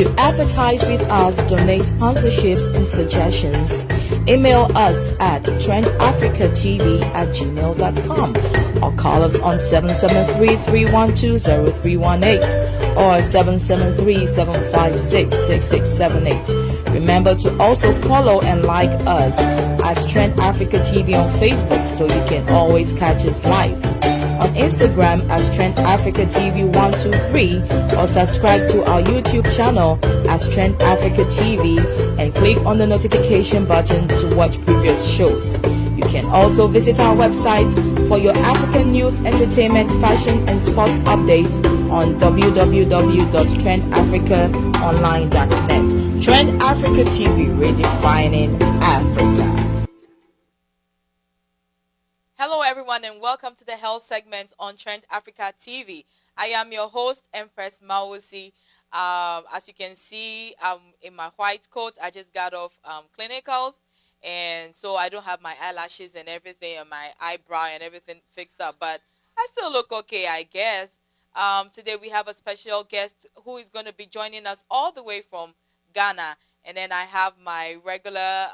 To advertise with us, donate sponsorships and suggestions, email us at trendafricatv@gmail.com or call us on 773-312-0318 or 773-756-6678. Remember to also follow and like us as Trend Africa TV on Facebook so you can always catch us live. On Instagram as Trend Africa TV 123 or subscribe to our YouTube channel as Trend Africa TV and click on the notification button to watch previous shows. You can also visit our website for your African news, entertainment, fashion and sports updates on www.trendafricaonline.net. Trend Africa TV, redefining Africa. Hello everyone and welcome to the health segment on Trend Africa TV. I am your host, Empress Mawusi. As you can see, in my white coat, I just got off clinicals, and so I don't have my eyelashes and everything and my eyebrow and everything fixed up, but I still look okay, I guess. Today we have a special guest who is going to be joining us all the way from Ghana, and then I have my regular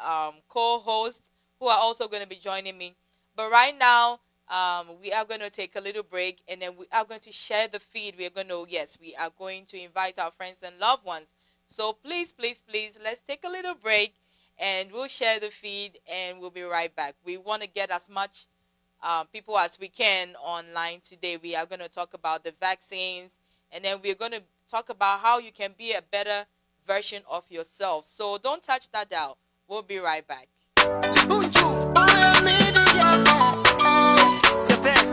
co-hosts who are also going to be joining me. But right now, we are going to take a little break, and then we are going to share the feed. We are going to invite our friends and loved ones. So please, let's take a little break, and we'll share the feed, and we'll be right back. We want to get as much people as we can online today. We are going to talk about the vaccines, and then we're going to talk about how you can be a better version of yourself. So don't touch that dial. We'll be right back. The best.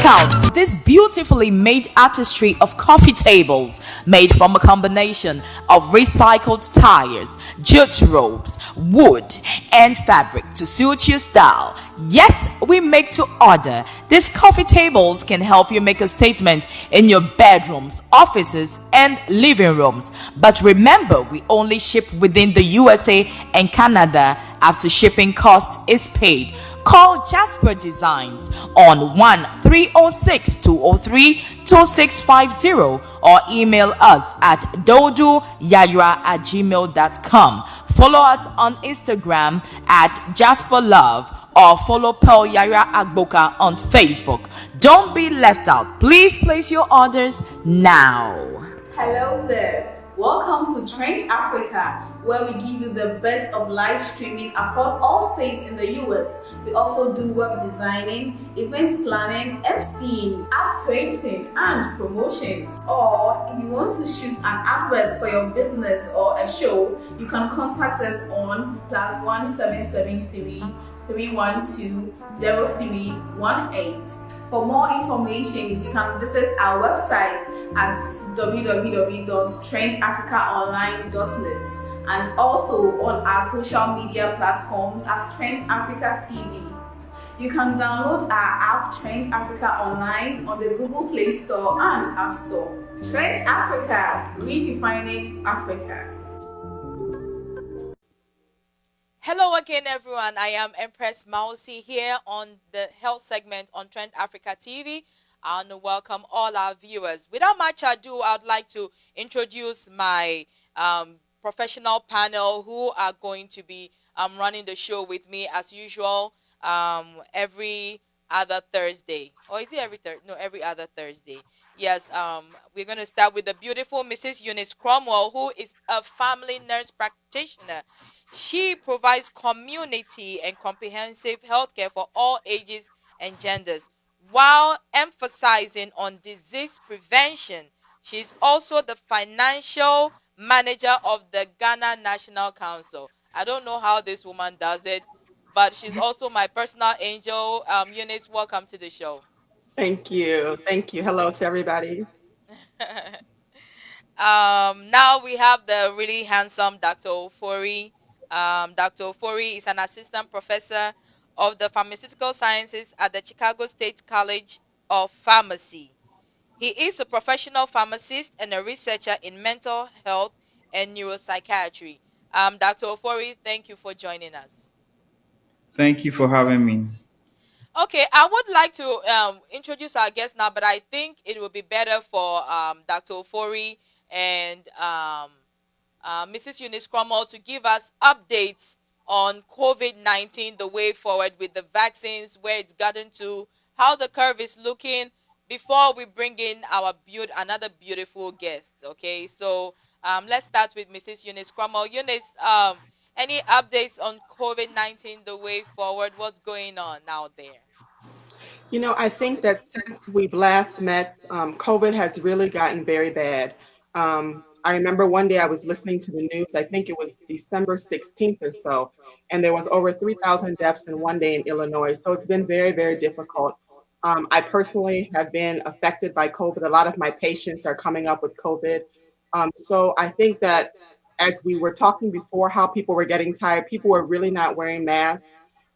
Out this beautifully made artistry of coffee tables made from a combination of recycled tires, jute ropes, wood, and fabric to suit your style. Yes, we make to order. These coffee tables can help you make a statement in your bedrooms, offices, and living rooms. But remember, we only ship within the USA and Canada after shipping cost is paid. Call Jasper Designs on 1-306-203-2650 or email us at doduyayra@gmail.com. Follow us on Instagram at Jasper Love or follow Pearl Yara Agboka on Facebook. Don't be left out. Please place your orders now. Hello there. Welcome to Trend Africa, where we give you the best of live streaming across all states in the US. We also do web designing, event planning, MCing, app creating, and promotions. Or if you want to shoot an advert for your business or a show, you can contact us on +1773 312 0318. For more information, you can visit our website at www.trendafricaonline.net and also on our social media platforms at Trend Africa TV. You can download our app Trend Africa Online on the Google Play Store and App Store. Trend Africa, redefining Africa. Hello again, everyone. I am Empress Mausi here on the health segment on Trend Africa TV. And welcome all our viewers. Without much ado, I'd like to introduce my professional panel who are going to be running the show with me as usual every other Thursday. Or is it every Thursday? No, every other Thursday. Yes, we're going to start with the beautiful Mrs. Eunice Cromwell, who is a family nurse practitioner. She provides community and comprehensive healthcare for all ages and genders while emphasizing on disease prevention. She's also the financial manager of the Ghana National Council. I don't know how this woman does it, but she's also my personal angel. Eunice, welcome to the show. Thank you. Thank you. Hello to everybody. Now we have the really handsome Dr. Ofori. Dr. Ofori is an assistant professor of the pharmaceutical sciences at the Chicago State College of Pharmacy. He is a professional pharmacist and a researcher in mental health and neuropsychiatry. Dr. Ofori, thank you for joining us. Thank you for having me. Okay, I would like to introduce our guest now, but I think it would be better for Dr. Ofori and Mrs. Eunice Cromwell to give us updates on COVID-19, the way forward with the vaccines, where it's gotten to, how the curve is looking, before we bring in our another beautiful guest. Okay, so let's start with Mrs. Eunice Cromwell. Eunice, any updates on COVID-19, the way forward? What's going on out there? I think that since we've last met, COVID has really gotten very bad. I remember one day I was listening to the news, I think it was December 16th or so, and there was over 3,000 deaths in one day in Illinois. So it's been very, very difficult. I personally have been affected by COVID. A lot of my patients are coming up with COVID. So I think that as we were talking before, how people were getting tired, people were really not wearing masks.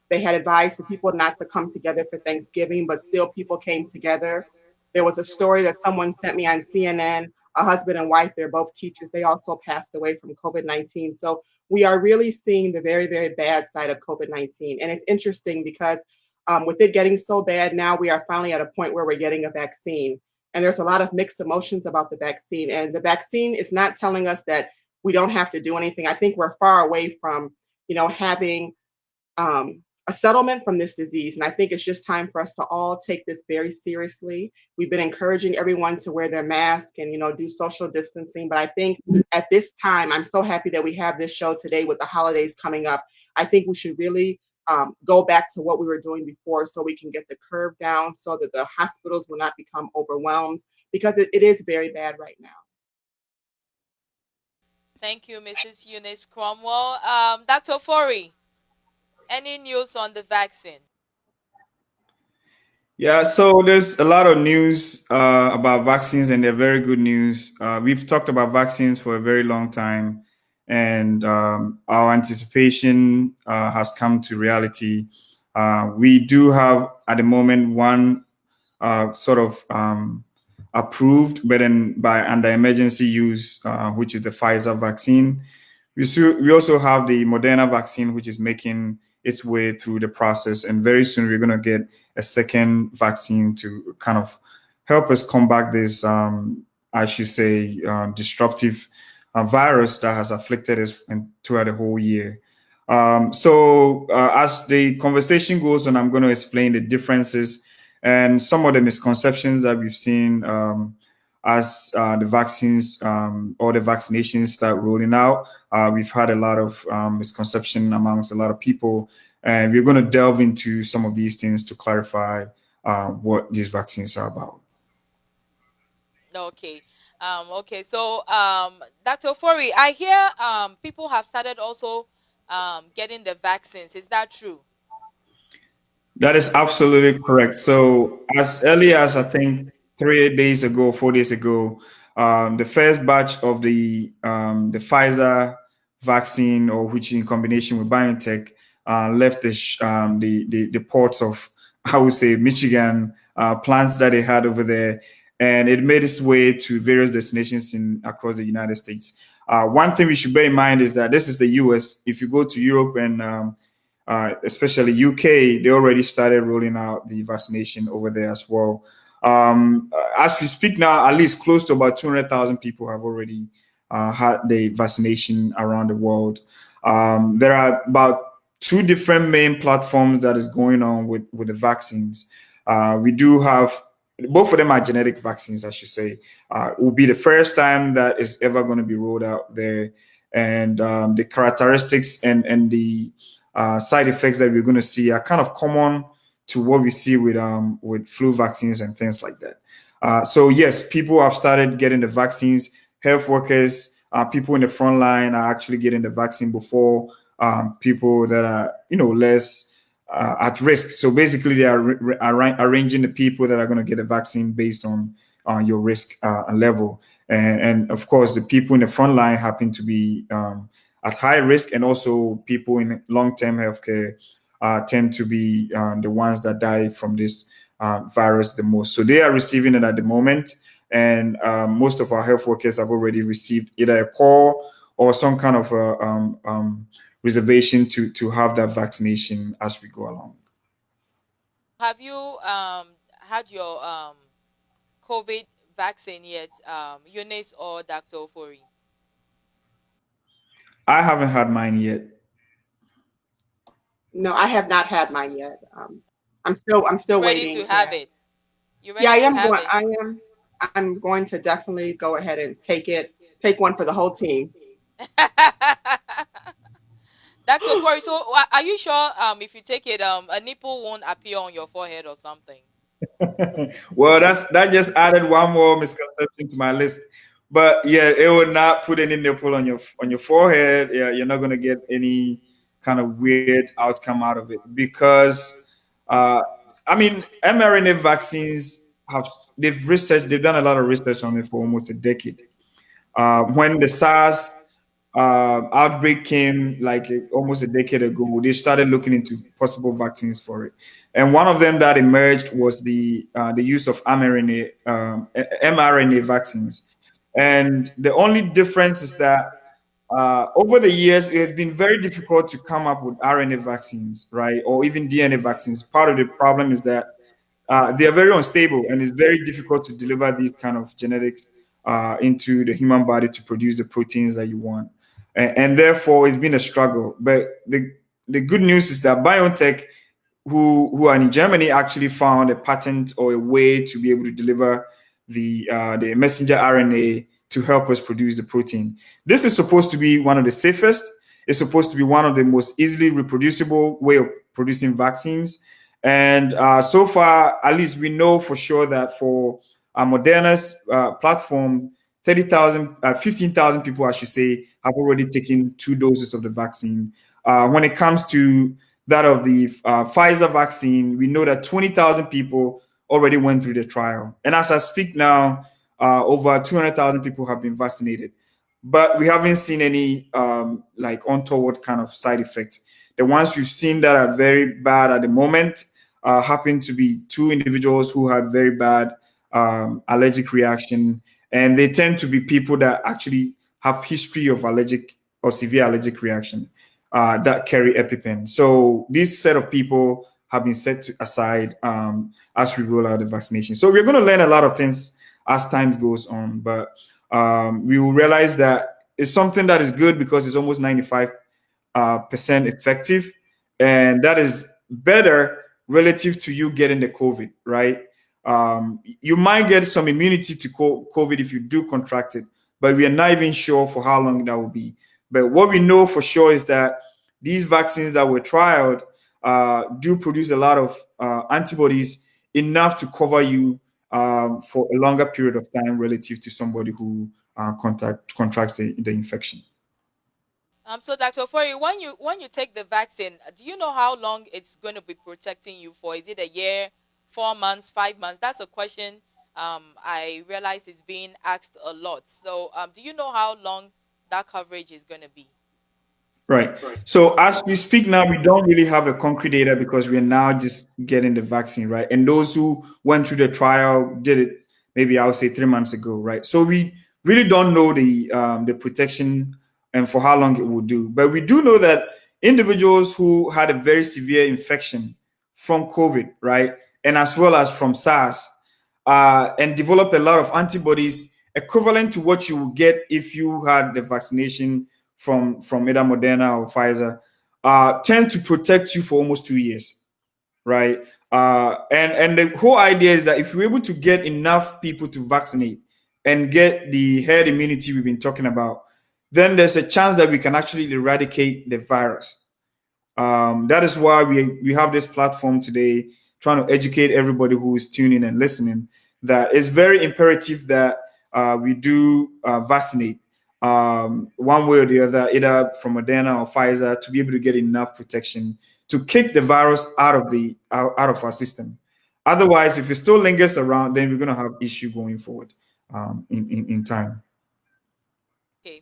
They had advised the people not to come together for Thanksgiving, but still people came together. There was a story that someone sent me on CNN, a husband and wife, they're both teachers. They also passed away from COVID-19. So we are really seeing the very, very bad side of COVID-19. And it's interesting because with it getting so bad, now we are finally at a point where we're getting a vaccine. And there's a lot of mixed emotions about the vaccine. And the vaccine is not telling us that we don't have to do anything. I think we're far away from, having a settlement from this disease. And I think it's just time for us to all take this very seriously. We've been encouraging everyone to wear their mask and, do social distancing. But I think at this time, I'm so happy that we have this show today with the holidays coming up. I think we should really go back to what we were doing before so we can get the curve down so that the hospitals will not become overwhelmed, because it is very bad right now. Thank you, Mrs. Eunice Cromwell. Dr. Ofori, any news on the vaccine? Yeah, so there's a lot of news about vaccines, and they're very good news. We've talked about vaccines for a very long time, and our anticipation has come to reality We do have at the moment one sort of approved, but then by under emergency use, which is the Pfizer vaccine. We also have the Moderna vaccine, which is making its way through the process. And very soon we're going to get a second vaccine to kind of help us combat this, I should say, disruptive virus that has afflicted us throughout the whole year. As the conversation goes on, I'm going to explain the differences and some of the misconceptions that we've seen as the vaccines or the vaccinations start rolling out. We've had a lot of misconception amongst a lot of people, and we're going to delve into some of these things to clarify what these vaccines are about. Okay. Okay. So, Dr. Ofori, I hear people have started also getting the vaccines. Is that true? That is absolutely correct. So, as early as I think 3 days ago, 4 days ago, the first batch of the Pfizer vaccine, or which in combination with BioNTech, left the ports of, I would say, Michigan, plants that they had over there, and it made its way to various destinations across the United States. One thing we should bear in mind is that this is the U.S. If you go to Europe and especially UK, they already started rolling out the vaccination over there as well. As we speak now, at least close to about 200,000 people have already had the vaccination around the world. There are about two different main platforms that is going on with the vaccines. We do have both of them are genetic vaccines, I should say. It will be the first time that is ever going to be rolled out there, and the characteristics and the side effects that we're going to see are kind of common to what we see with flu vaccines and things like that. So yes, people have started getting the vaccines. Health workers, people in the front line are actually getting the vaccine before people that are less at risk. So basically, they are arranging the people that are going to get a vaccine based on your risk level, and of course, the people in the front line happen to be at high risk, and also people in long-term healthcare tend to be the ones that die from this virus the most. So they are receiving it at the moment, and most of our health workers have already received either a call or some kind of reservation to have that vaccination as we go along. Have you had your COVID vaccine yet, Eunice or Dr. Ofori? I haven't had mine yet. No, I have not had mine yet. I'm still Ready waiting to to have have. it? You Yeah, ready I to am have going. it? I'm going to definitely go ahead and take one for the whole team. Dr. Ofori, so are you sure if you take it a nipple won't appear on your forehead or something? Well, that just added one more misconception to my list. But yeah, it will not put any nipple on your forehead. Yeah, you're not gonna get any kind of weird outcome out of it because, uh, I mean, mRNA vaccines they've done a lot of research on it for almost a decade. When the SARS outbreak came like almost a decade ago, they started looking into possible vaccines for it, and one of them that emerged was the use of mRNA vaccines. And the only difference is that over the years, it has been very difficult to come up with RNA vaccines, right, or even DNA vaccines. Part of the problem is that they are very unstable, and it's very difficult to deliver these kind of genetics into the human body to produce the proteins that you want, and therefore it's been a struggle. But the good news is that BioNTech, who are in Germany, actually found a patent or a way to be able to deliver the messenger RNA to help us produce the protein. This is supposed to be one of the safest. It's supposed to be one of the most easily reproducible way of producing vaccines. And so far, at least we know for sure that for Moderna's platform, 15,000 people, I should say, have already taken 2 doses of the vaccine. When it comes to that of the Pfizer vaccine, we know that 20,000 people already went through the trial. And as I speak now, over 200,000 people have been vaccinated. But we haven't seen any like untoward kind of side effects. The ones we've seen that are very bad at the moment happen to be two individuals who had very bad allergic reaction, and they tend to be people that actually have history of allergic or severe allergic reaction that carry EpiPen. So this set of people have been set aside as we roll out the vaccination. So we're going to learn a lot of things as time goes on, but we will realize that it's something that is good because it's almost 95% effective, and that is better relative to you getting the COVID, right? You might get some immunity to COVID if you do contract it, but we are not even sure for how long that will be. But what we know for sure is that these vaccines that were trialed do produce a lot of antibodies, enough to cover you for a longer period of time relative to somebody who contracts the infection. So Dr. Ofori, when you take the vaccine, do you know how long it's going to be protecting you for? Is it a year, 4 months, 5 months? That's a question I realize is being asked a lot. So do you know how long that coverage is going to be? Right. So as we speak now, we don't really have a concrete data because we are now just getting the vaccine, right? And those who went through the trial did it maybe I would say 3 months ago, right? So we really don't know the protection and for how long it will do. But we do know that individuals who had a very severe infection from COVID, right, and as well as from SARS, and developed a lot of antibodies equivalent to what you would get if you had the vaccination from either Moderna or Pfizer, tend to protect you for almost 2 years, right? And the whole idea is that if we're able to get enough people to vaccinate and get the herd immunity we've been talking about, then there's a chance that we can actually eradicate the virus. That is why we have this platform today, trying to educate everybody who is tuning and listening, that it's very imperative that we do vaccinate one way or the other, either from Moderna or Pfizer, to be able to get enough protection to kick the virus out of our system. Otherwise, if it still lingers around, then we're going to have issue going forward in time. Okay.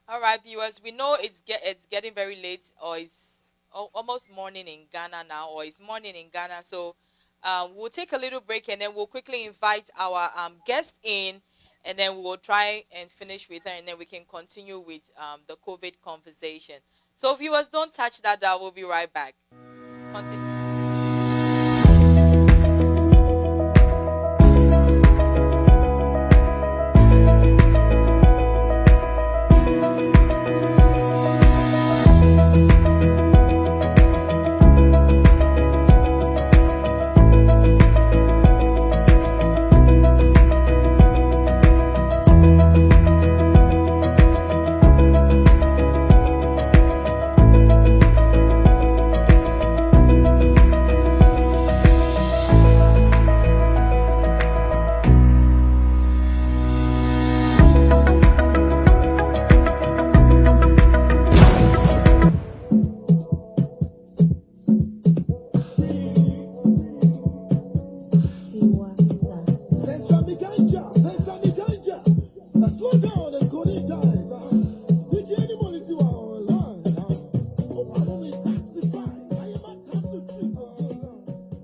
All right, viewers, we know it's getting very late, or it's almost morning in Ghana now, or it's morning in Ghana. So we'll take a little break, and then we'll quickly invite our guest in, and then we'll try and finish with her, and then we can continue with the COVID conversation. So viewers, don't touch that dial. We'll be right back. Continue.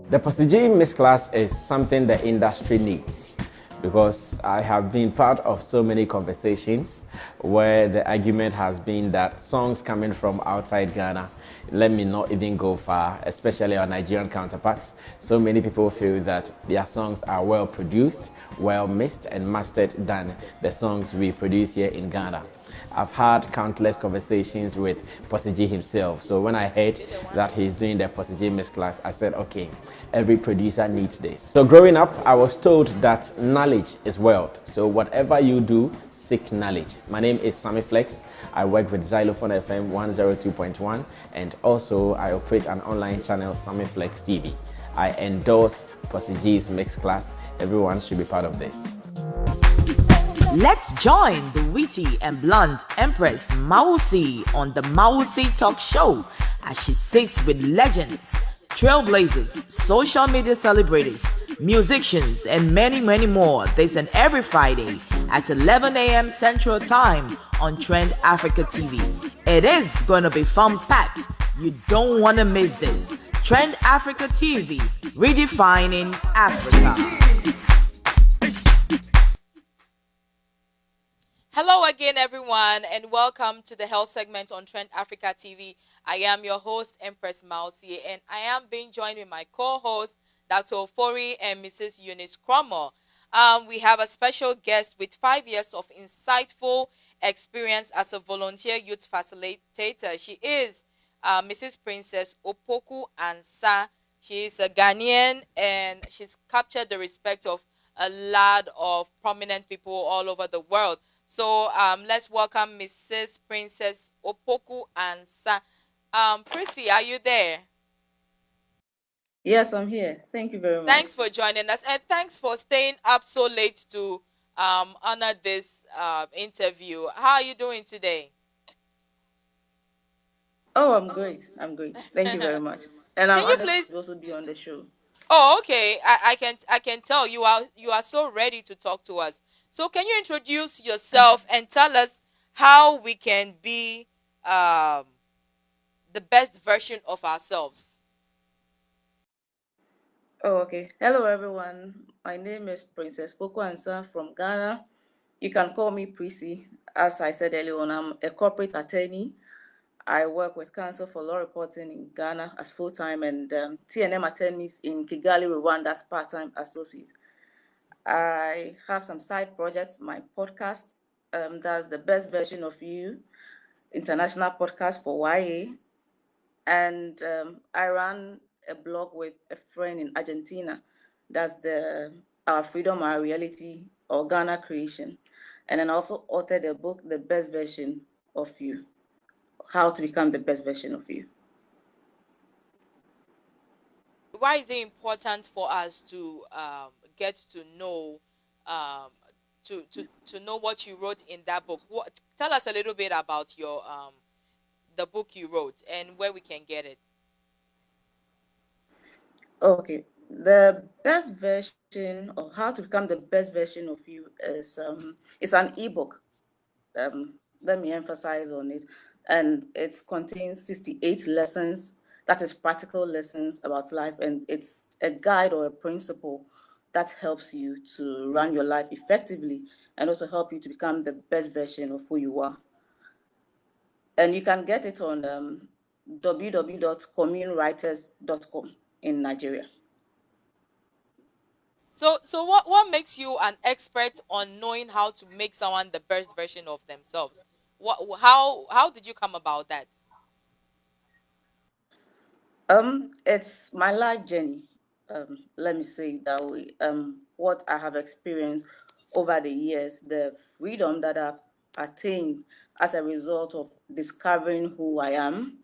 The Postage Mix class is something the industry needs, because I have been part of so many conversations where the argument has been that songs coming from outside Ghana, let me not even go far, especially our Nigerian counterparts. So many people feel that their songs are well produced, well mixed and mastered than the songs we produce here in Ghana. I've had countless conversations with Postage himself. So when I heard that he's doing the Postage Mix class, I said, okay, every producer needs this. So growing up, I was told that knowledge is wealth. So whatever you do, seek knowledge. My name is Sammy Flex. I work with Xylophone FM 102.1, and also I operate an online channel, Sammy Flex TV. I endorse Postage's Mix class. Everyone should be part of this. Let's join the witty and blunt Empress Mausi on the Mausi Talk Show as she sits with legends, trailblazers, social media celebrities, musicians, and many, many more this and every Friday at 11 a.m. Central Time on Trend Africa TV. It is going to be fun-packed. You don't want to miss this. Trend Africa TV, redefining Africa. Hello again, everyone, and welcome to the health segment on Trend Africa TV. I am your host, Empress Mausi, and I am being joined with my co-host, Dr. Ofori and Mrs. Eunice Cromer. We have a special guest with 5 years of insightful experience as a volunteer youth facilitator. She is Mrs. Princess Opoku-Ansah. She is a Ghanaian, and she's captured the respect of a lot of prominent people all over the world. So let's welcome Mrs. Princess Opoku-Ansah. Prissy, are you there? Yes, I'm here. Thank you very much. Thanks for joining us, and thanks for staying up so late to honor this interview. How are you doing today? Oh, I'm great. I'm great. Thank you very much. And I'm Can you honored please? to also be on the show. Oh, okay. I can tell you are so ready to talk to us. So can you introduce yourself and tell us how we can be um, the best version of ourselves? Oh, okay. Hello, everyone. My name is Princess Poku-Ansah from Ghana. You can call me Prissy. As I said earlier on, I'm a corporate attorney. I work with Council for Law Reporting in Ghana as full-time and TNM attorneys in Kigali, Rwanda as part-time associate. I have some side projects, my podcast, that's the best version of you, international podcast for YA. And I ran a blog with a friend in Argentina. That's the Our Freedom, Our Reality, or Ghana Creation. And then I also authored a book, The Best Version of You, How to Become the Best Version of You. Why is it important for us to get to know um, to know what you wrote in that book? Tell us a little bit about your the book you wrote and where we can get it. Okay, the best version, or how to become the best version of you, is an ebook. Let me emphasize on it. And it contains 68 lessons, that is practical lessons about life. And it's a guide or a principle that helps you to run your life effectively and also help you to become the best version of who you are. And you can get it on www.communewriters.com in Nigeria. So what makes you an expert on knowing how to make someone the best version of themselves? How did you come about that? It's my life journey. Let me say it that way. What I have experienced over the years, the freedom that I've attained as a result of discovering who I am.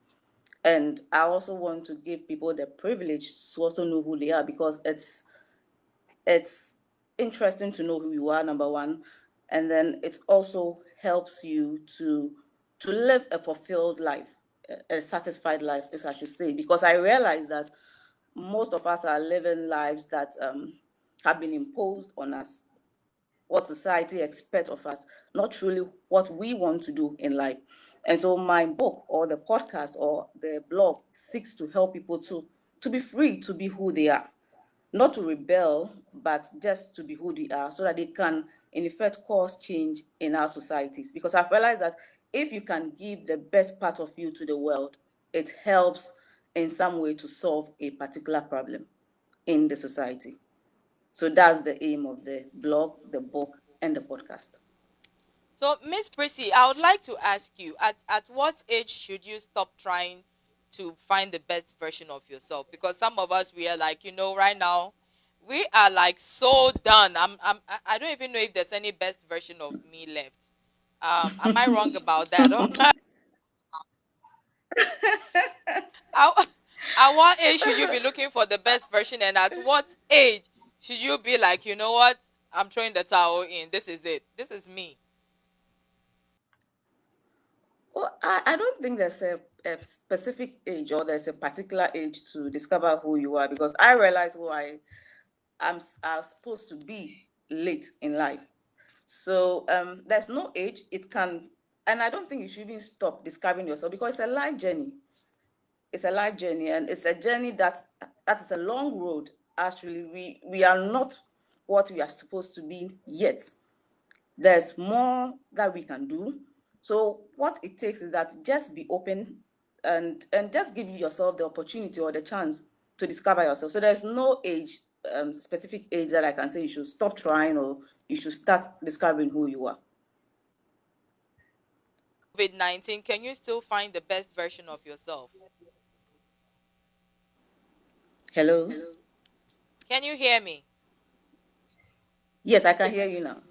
And I also want to give people the privilege to also know who they are, because it's interesting to know who you are, number one, and then it also helps you to live a fulfilled life, a satisfied life, as I should say, because I realize that most of us are living lives that have been imposed on us, what society expects of us, not truly what we want to do in life. And so my book or the podcast or the blog seeks to help people to be free to be who they are, not to rebel, but just to be who they are, so that they can, in effect, cause change in our societies. Because I've realized that if you can give the best part of you to the world, it helps in some way to solve a particular problem in the society. So that's the aim of the blog, the book, and the podcast. So, Miss Prissy, I would like to ask you, at what age should you stop trying to find the best version of yourself? Because some of us, we are like, right now, we are like so done. I don't even know if there's any best version of me left. Am I wrong about that? At, at what age should you be looking for the best version, and at what age should you be like, you know what? I'm throwing the towel in. This is it. This is me. Well, I don't think there's a specific age or there's a particular age to discover who you are, because I realize who I'm supposed to be late in life. So there's no age. It can, and I don't think you should even stop discovering yourself, because it's a life journey. it's a life journey, and it's a journey that is a long road. Actually, we are not what we are supposed to be yet. There's more that we can do. So what it takes is that just be open and just give yourself the opportunity or the chance to discover yourself. So there's no age, specific age that I can say you should stop trying or you should start discovering who you are. COVID-19, can you still find the best version of yourself? Hello? Can you hear me? Yes, I can hear you now.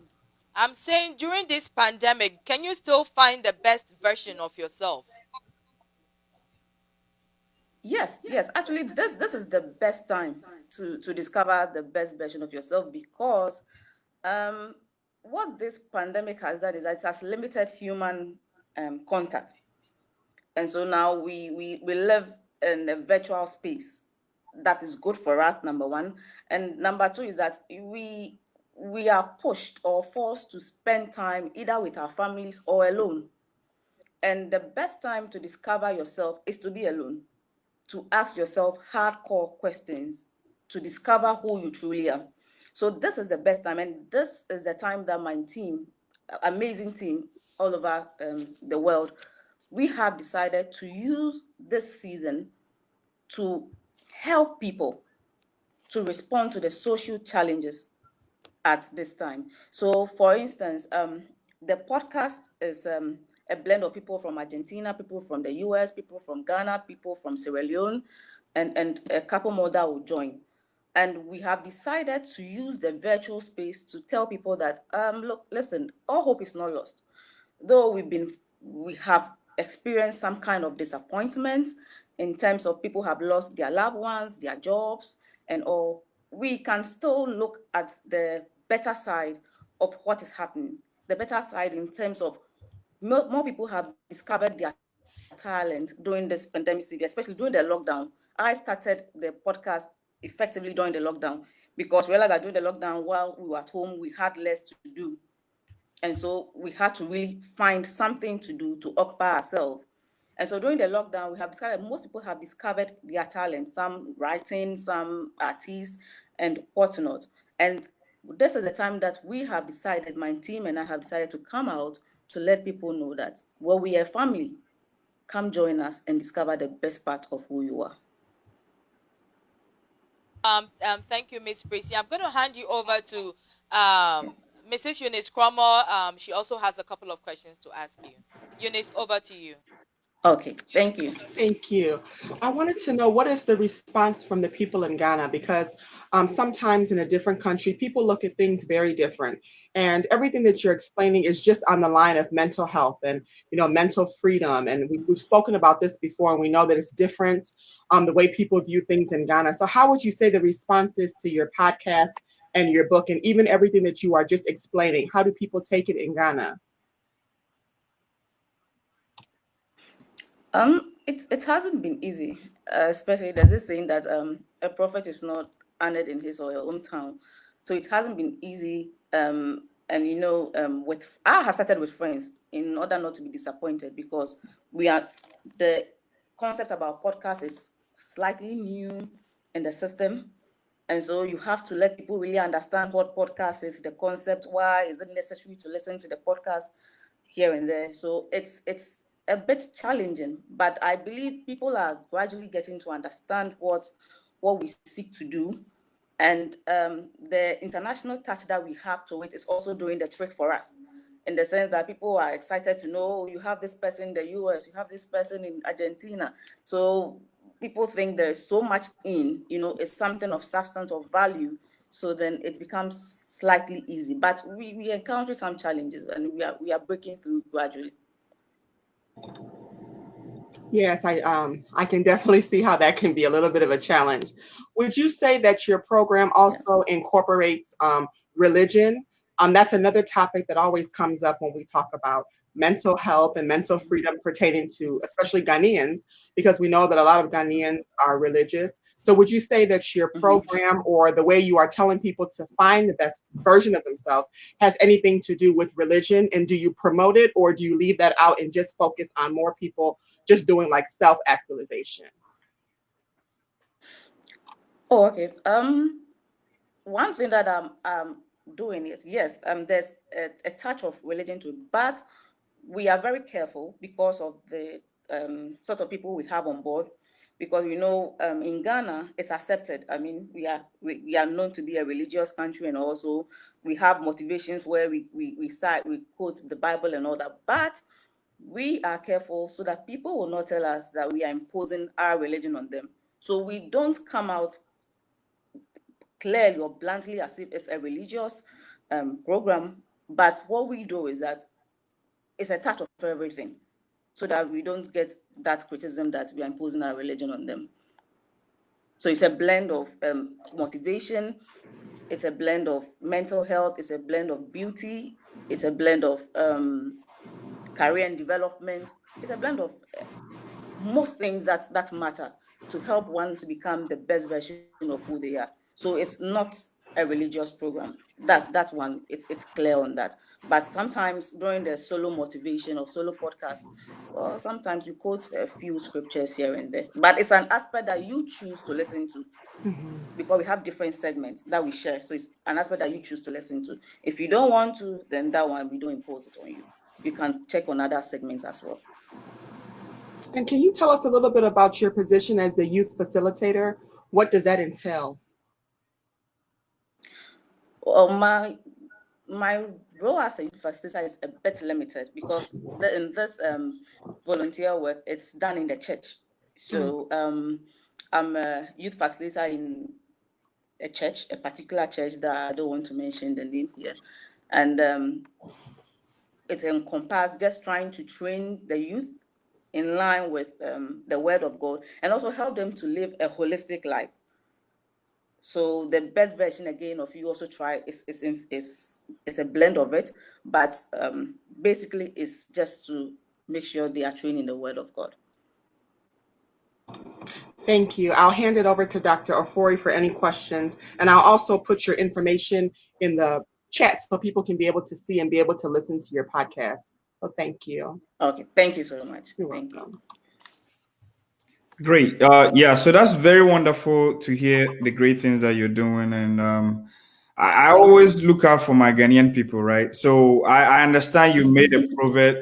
I'm saying during this pandemic, can you still find the best version of yourself? Yes, yes. Actually, this is the best time to discover the best version of yourself, because um, what this pandemic has done is that it has limited human contact. And so now we live in a virtual space. That is good for us, number one. And number two is that we are pushed or forced to spend time either with our families or alone. And the best time to discover yourself is to be alone, to ask yourself hardcore questions, to discover who you truly are. So this is the best time, and this is the time that my team, amazing team all over the world, we have decided to use this season to help people to respond to the social challenges at this time. So, for instance, the podcast is a blend of people from Argentina, people from the US, people from Ghana, people from Sierra Leone, and a couple more that will join. And we have decided to use the virtual space to tell people that, look, listen, all hope is not lost. Though we have experienced some kind of disappointments in terms of people have lost their loved ones, their jobs, and all, we can still look at the better side of what is happening. The better side in terms of more people have discovered their talent during this pandemic, especially during the lockdown. I started the podcast effectively during the lockdown because we realized that during the lockdown, while we were at home, we had less to do. And so we had to really find something to do to occupy ourselves. And so during the lockdown, we have discovered most people have discovered their talent, some writing, some artists, and whatnot. And this is the time that we have decided, my team and I have decided to come out to let people know that, well, we are a family. Come join us and discover the best part of who you are. Thank you, Miss Prissy. I'm going to hand you over to Mrs. Eunice Cromer. She also has a couple of questions to ask you. Eunice, over to you. Okay, thank you. Thank you. I wanted to know, what is the response from the people in Ghana? Because sometimes in a different country, people look at things very different. And everything that you're explaining is just on the line of mental health and, mental freedom. And we've spoken about this before, and we know that it's different, the way people view things in Ghana. So how would you say the response is to your podcast and your book and even everything that you are just explaining? How do people take it in Ghana? It hasn't been easy, especially there's this saying that a prophet is not honored in his or her hometown, so it hasn't been easy. And with I have started with friends in order not to be disappointed, because the concept about podcast is slightly new in the system. And so you have to let people really understand what podcast is, the concept, why is it necessary to listen to the podcast here and there. So it's a bit challenging, but I believe people are gradually getting to understand what we seek to do. And the international touch that we have to it is also doing the trick for us, in the sense that people are excited to know, you have this person in the US, you have this person in Argentina. So people think there's so much it's something of substance or value. So then it becomes slightly easy. But we encounter some challenges, and we are breaking through gradually. Yes, I can definitely see how that can be a little bit of a challenge. Would you say that your program also incorporates religion? That's another topic that always comes up when we talk about mental health and mental freedom pertaining to especially Ghanaians, because we know that a lot of Ghanaians are religious. So would you say that your program or the way you are telling people to find the best version of themselves has anything to do with religion? And do you promote it, or do you leave that out and just focus on more people just doing like self-actualization? Oh, okay. One thing that I'm doing is, yes, there's a touch of religion to it, but we are very careful because of the sort of people we have on board. Because in Ghana, it's accepted. I mean, we are known to be a religious country, and also we have motivations where we cite, we quote the Bible and all that. But we are careful so that people will not tell us that we are imposing our religion on them. So we don't come out clearly or bluntly as if it's a religious program. But what we do is that it's a touch of everything, so that we don't get that criticism that we are imposing our religion on them. So it's a blend of motivation, it's a blend of mental health, it's a blend of beauty, it's a blend of career and development, it's a blend of most things that matter to help one to become the best version of who they are. So it's not a religious program. That's one. It's clear on that. But sometimes during the solo motivation or solo podcast, well, sometimes we quote a few scriptures here and there. But it's an aspect that you choose to listen to, because we have different segments that we share. So it's an aspect that you choose to listen to. If you don't want to, then that one we don't impose it on you. You can check on other segments as well. And can you tell us a little bit about your position as a youth facilitator? What does that entail? Well, my role as a youth facilitator is a bit limited because in this volunteer work, it's done in the church. So I'm a youth facilitator in a church, a particular church that I don't want to mention the name here. And it's encompassed just trying to train the youth in line with the word of God, and also help them to live a holistic life. So the best version again of you also try is a blend of it, but basically it's just to make sure they are trained in the word of God. Thank you. I'll hand it over to Dr. Ofori for any questions, and I'll also put your information in the chat so people can be able to see and be able to listen to your podcast. So thank you. Okay, thank you so much. You're Thank welcome. you. Great. Yeah, so that's very wonderful to hear the great things that you're doing. And I always look out for my Ghanaian people, right? So I understand you made a proverb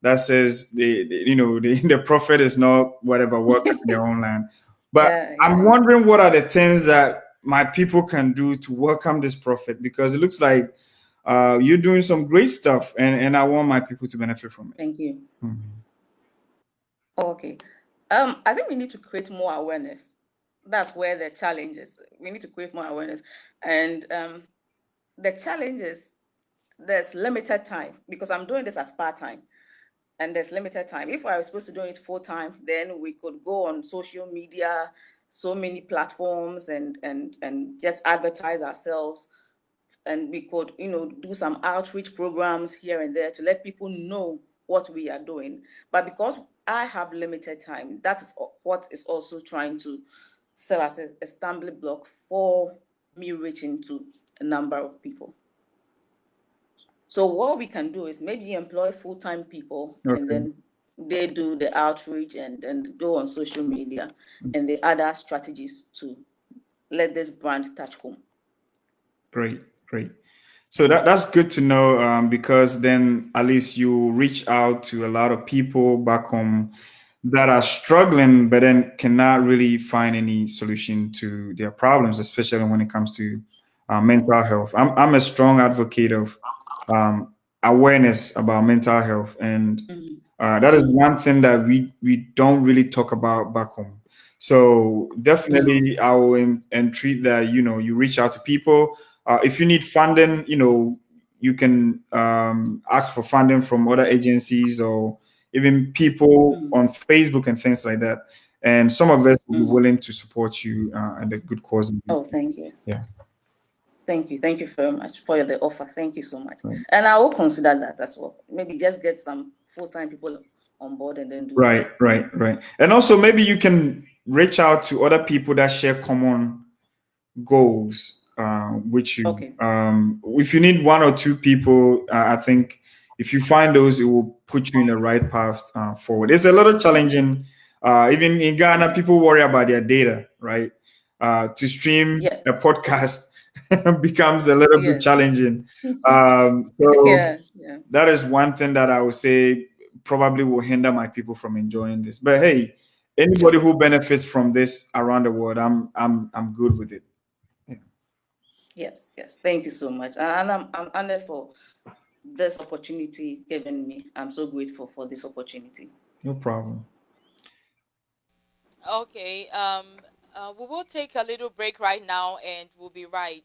that says, the prophet is not whatever welcome in their own land. But Yeah. I'm wondering what are the things that my people can do to welcome this prophet? Because it looks like you're doing some great stuff, and I want my people to benefit from it. Thank you. Mhm. Okay. I think we need to create more awareness. That's where the challenge is. We need to create more awareness. And the challenge is there's limited time, because I'm doing this as part-time, and there's limited time. If I was supposed to do it full-time, then we could go on social media, so many platforms, and just advertise ourselves. And we could, do some outreach programs here and there to let people know what we are doing. But because I have limited time, that is what is also trying to serve as a stumbling block for me reaching to a number of people. So what we can do is maybe employ full-time people, and Okay. then they do the outreach and go on social media and the other strategies to let this brand touch home. Great, great. So that's good to know, because then at least you reach out to a lot of people back home that are struggling, but then cannot really find any solution to their problems, especially when it comes to mental health. I'm a strong advocate of awareness about mental health, and that is one thing that we don't really talk about back home. So definitely, I will entreat that you reach out to people. If you need funding, you can ask for funding from other agencies or even people on Facebook and things like that. And some of us will be willing to support you and a good cause. Oh, thank you. Yeah. Thank you. Thank you very much for the offer. Thank you so much. Right. And I will consider that as well. Maybe just get some full-time people on board and then do Right, that. right. And also maybe you can reach out to other people that share common goals with you. Okay. If you need one or two people, I think if you find those, it will put you in the right path forward. It's a little challenging. Even in Ghana, people worry about their data, right? to stream a Yes. podcast becomes a little bit Yes. challenging. So Yeah. Yeah. that is one thing that I would say probably will hinder my people from enjoying this. But hey, anybody who benefits from this around the world, I'm good with it. Yeah. Yes. Yes. Thank you so much. And I'm honored for this opportunity given me. I'm so grateful for this opportunity. No problem. Okay. We will take a little break right now, and we'll be right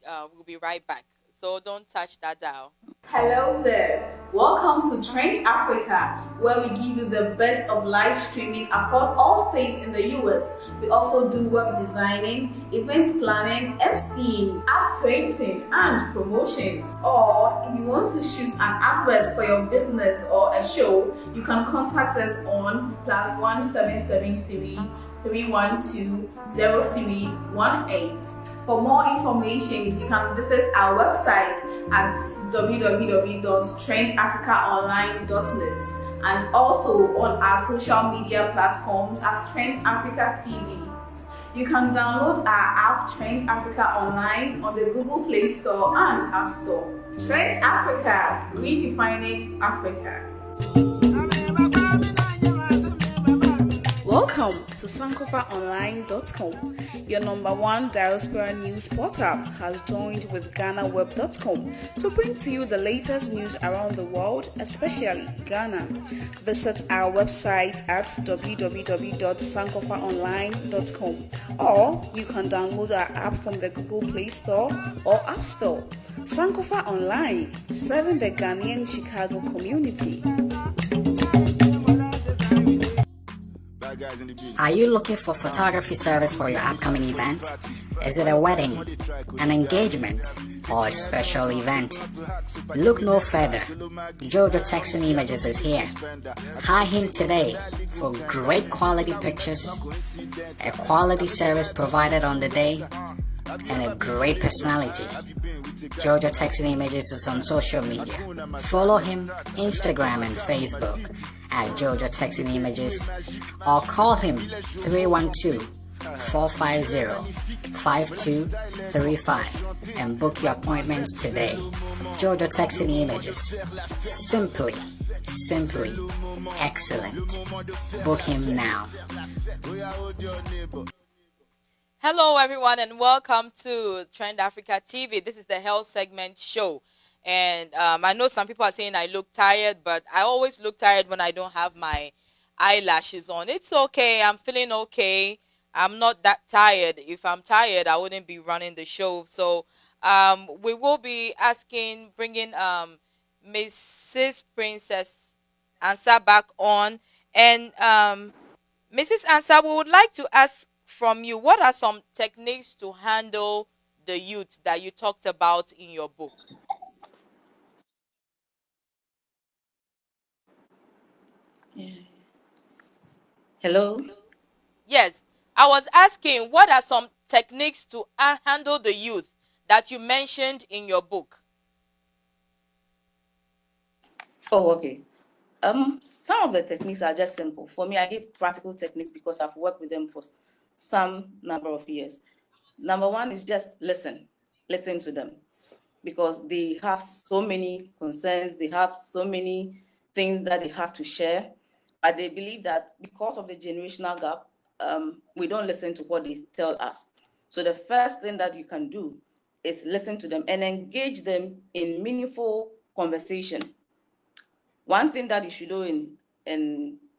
back. So don't touch that dial. Hello there. Welcome to Trend Africa, where we give you the best of live streaming across all states in the US. We also do web designing, event planning, MCing, app creating, and promotions. Or if you want to shoot an advert for your business or a show, you can contact us on +1773 312 0318. For more information, you can visit our website at www.trendafricaonline.net and also on our social media platforms at Trend Africa TV. You can download our app Trend Africa Online on the Google Play Store and App Store. Trend Africa, redefining Africa. Welcome to sankofaonline.com. Your number one diaspora news portal has joined with GhanaWeb.com to bring to you the latest news around the world, especially Ghana. Visit our website at www.sankofaonline.com, or you can download our app from the Google Play Store or App Store. Sankofa Online, serving the Ghanaian Chicago community. Are you looking for photography service for your upcoming event? Is it a wedding, an engagement, or a special event? Look no further. Jojo Texan Images is here. Hire him today for great quality pictures, a quality service provided on the day, and a great personality. Jojo Texan Images is on social media. Follow him Instagram and Facebook at Jojo Texan Images, or call him 312-450-5235 and book your appointments today. Jojo Texan Images. Simply excellent. Book him now. Hello, everyone, and welcome to Trend Africa TV. This is the health segment show. And I know some people are saying I look tired, but I always look tired when I don't have my eyelashes on. It's okay. I'm feeling okay. I'm not that tired. If I'm tired, I wouldn't be running the show. So we will be bringing Mrs. Princess Ansah back on. And Mrs. Ansah, we would like to ask from you, what are some techniques to handle the youth that you talked about in your book? Hello. Yes, I was asking, what are some techniques to handle the youth that you mentioned in your book? Oh, okay. Some of the techniques are just simple. For me, I give practical techniques because I've worked with them for some number of years. Number one is just listen. Listen to them, because they have so many concerns, they have so many things that they have to share, but they believe that because of the generational gap, we don't listen to what they tell us. So the first thing that you can do is listen to them and engage them in meaningful conversation. One thing that you should do in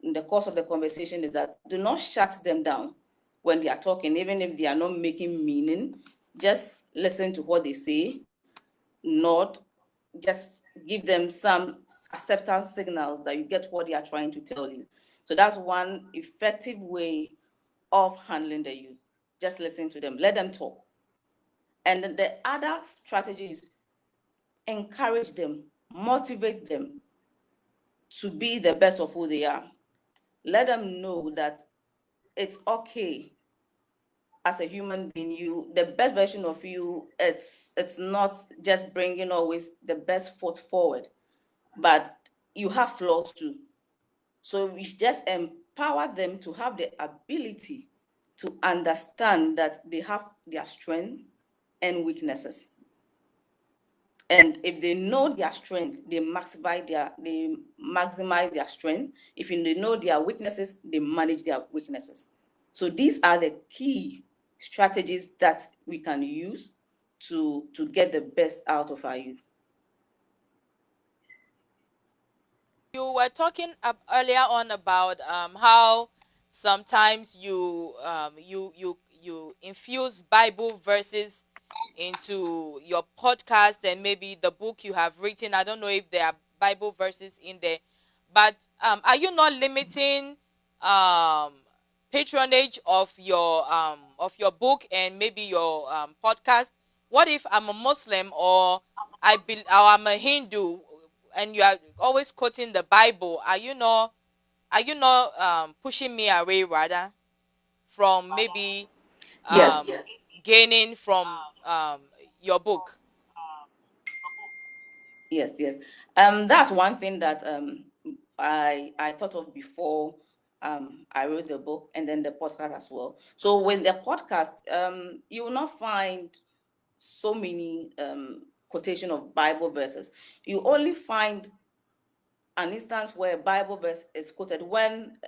the course of the conversation is that do not shut them down when they are talking, even if they are not making meaning. Just listen to what they say, nod, just give them some acceptance signals that you get what they are trying to tell you. So that's one effective way of handling the youth. Just listen to them, let them talk. And then the other strategy is encourage them, motivate them to be the best of who they are. Let them know that it's okay as a human being. The best version of you, it's not just bringing always the best foot forward, but you have flaws too. So we just empower them to have the ability to understand that they have their strength and weaknesses. And if they know their strength, they maximize their strength. If they know their weaknesses, they manage their weaknesses. So these are the key strategies that we can use to get the best out of our youth. You were talking earlier on about how sometimes you infuse Bible verses into your podcast and maybe the book you have written. I don't know if there are Bible verses in there, but are you not limiting um, patronage of your book and maybe your podcast? What if I'm a Muslim or or I'm a Hindu and you are always quoting the Bible? Are you not pushing me away rather from maybe Yes. um, gaining from your book? Yes. That's one thing that I thought of before I wrote the book and then the podcast as well. So with the podcast, you will not find so many quotation of Bible verses. You only find an instance where a Bible verse is quoted when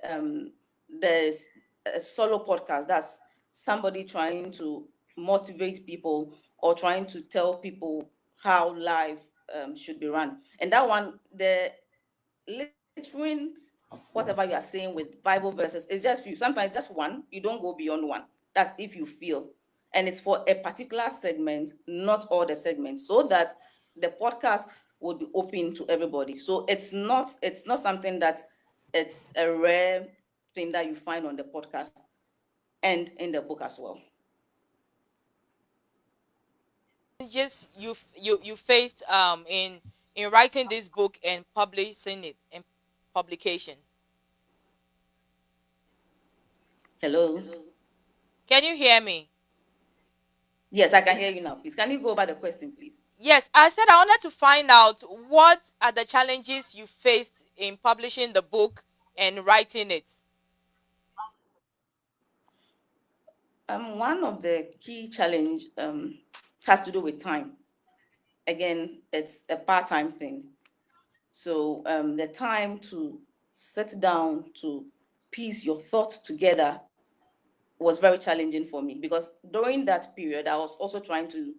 there's a solo podcast. That's somebody trying to motivate people or trying to tell people how life should be run. And that one, the literally whatever you are saying with Bible verses, it's just few. Sometimes just one. You don't go beyond one. That's if you feel. And it's for a particular segment, not all the segments, so that the podcast would be open to everybody. So it's not something that it's a rare thing that you find on the podcast and in the book as well. Just you faced in writing this book and publishing it in publication. Hello. Can you hear me? Yes, I can hear you now. Please, can you go over the question, please? Yes, I said I wanted to find out what are the challenges you faced in publishing the book and writing it. One of the key challenge has to do with time. Again, it's a part-time thing. So the time to sit down to piece your thoughts together was very challenging for me, because during that period, I was also trying to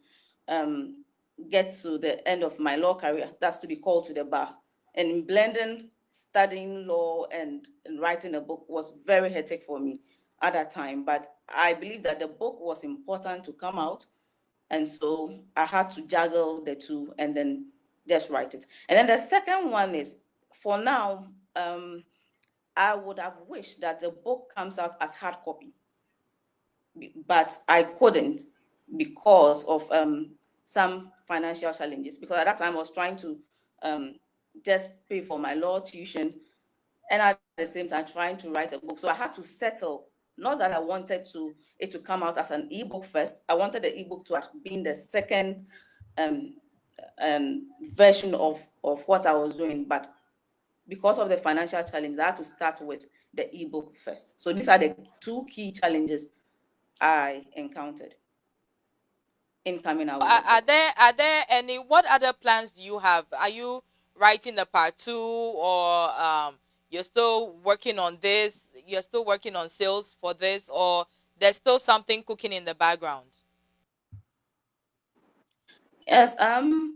get to the end of my law career. That's to be called to the bar. And in blending studying law and writing a book was very hectic for me at that time. But I believe that the book was important to come out. And so I had to juggle the two and then just write it. And then the second one is, for now, I would have wished that the book comes out as hard copy, but I couldn't because of some financial challenges. Because at that time I was trying to just pay for my law tuition, and at the same time trying to write a book. So I had to settle. Not that I wanted it to come out as an ebook first. I wanted the ebook to have been the second version of what I was doing, but because of the financial challenge, I had to start with the ebook first. So these are the two key challenges I encountered in coming out with the book. Are there any, what other plans do you have? Are you writing the part two, or you're still working on this? You're still working on sales for this, or there's still something cooking in the background? Yes, I'm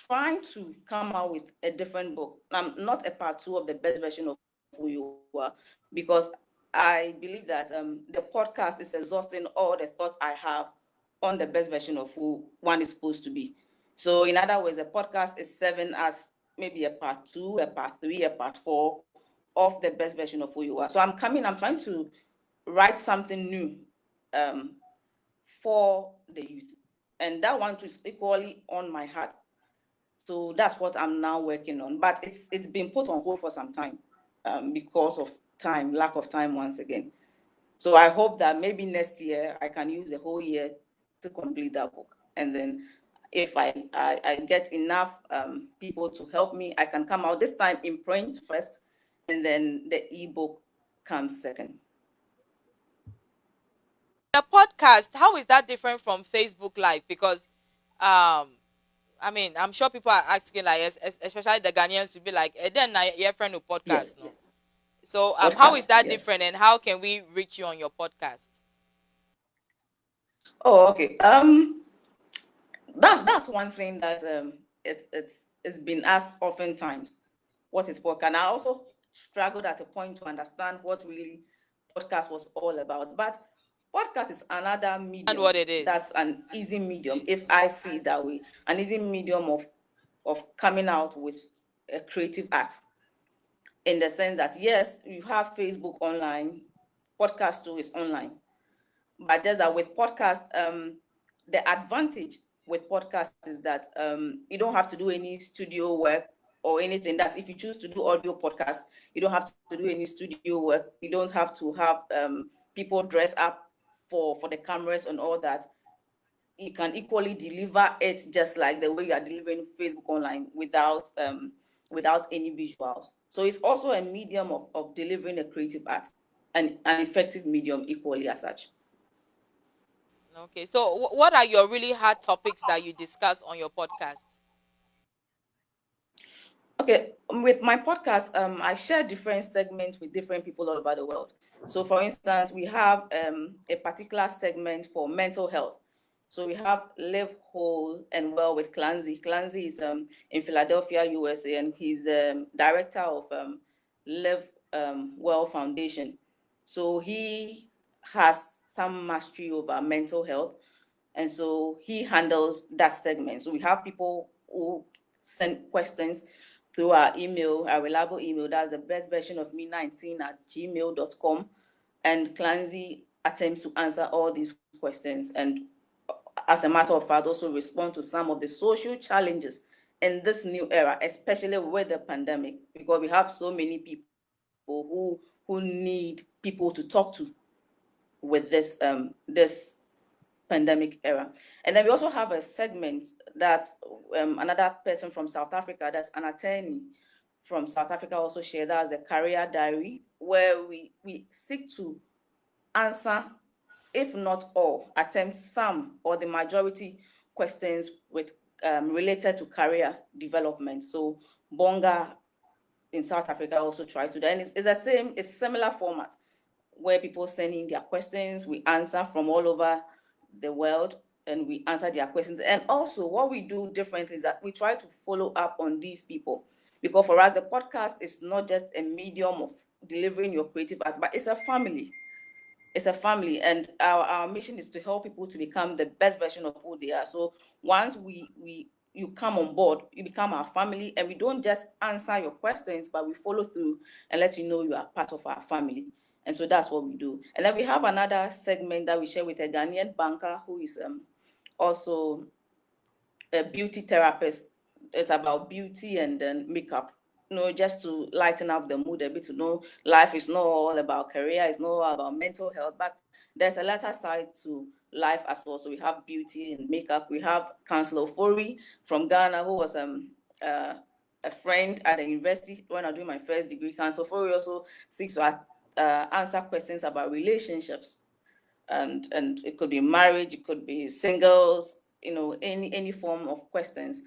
trying to come out with a different book. I'm not a part two of the best version of who you are, because I believe that the podcast is exhausting all the thoughts I have on the best version of who one is supposed to be. So in other words, the podcast is serving as maybe a part two, a part three, a part four of the best version of who you are. So I'm trying to write something new for the youth. And that one too is equally on my heart. So that's what I'm now working on. But it's been put on hold for some time because of time, lack of time once again. So I hope that maybe next year I can use a whole year to complete that book. And then if I get enough people to help me, I can come out this time in print first, and then the ebook comes second. The podcast, how is that different from Facebook Live? Because I mean, I'm sure people are asking, like, especially the Ghanaians, to be like, then your friend who podcast, Yes, no. So, how is podcast. that Yes. different, and how can we reach you on your podcast? Oh, okay. That's one thing that it's been asked oftentimes. What is podcast? And I also struggled at a point to understand what really podcast was all about. But podcast is another And medium. what it is? That's an easy medium, if I see it that way. An easy medium of coming out with a creative act. In the sense that yes, you have Facebook online, podcast too is online. But just that with podcast, the advantage with podcast is that you don't have to do any studio work or anything. That's if you choose to do audio podcast, you don't have to do any studio work. You don't have to have people dress up for the cameras and all that. You can equally deliver it just like the way you are delivering Facebook online without any visuals. So it's also a medium of delivering a creative art, and an effective medium equally as such. Okay, so what are your really hard topics that you discuss on your podcast? Okay, with my podcast, I share different segments with different people all over the world. So, for instance, we have a particular segment for mental health. So we have Live Whole and Well with Clancy. Clancy is in Philadelphia, USA, and he's the director of Live Well Foundation. So he has some mastery over mental health, and so he handles that segment. So we have people who send questions through our email, our reliable email. That's the best version of me19@gmail.com. And Clancy attempts to answer all these questions. And as a matter of fact, also respond to some of the social challenges in this new era, especially with the pandemic, because we have so many people who need people to talk to with this pandemic era. And then we also have a segment that another person from South Africa, that's an attorney from South Africa, also shared. That's a career diary, where we seek to answer, if not all, attempt some or the majority questions with related to career development. So Bonga in South Africa also tries to do, and it's similar format, where people send in their questions, we answer from all over the world, and we answer their questions. And also, what we do differently is that we try to follow up on these people, because for us, the podcast is not just a medium of delivering your creative art, but it's a family. It's a family, and our mission is to help people to become the best version of who they are. So once you come on board, you become our family, and we don't just answer your questions, but we follow through and let you know you are part of our family. And so that's what we do. And then we have another segment that we share with a Ghanaian banker who is also a beauty therapist. It's about beauty and then makeup, just to lighten up the mood a bit, to know life is not all about career, it's not all about mental health, but there's a lighter side to life as well. So we have beauty and makeup. We have Counselor Fori from Ghana, who was a friend at the university when I was doing my first degree. Counselor Fori also seeks to answer questions about relationships, and it could be marriage, it could be singles, any form of questions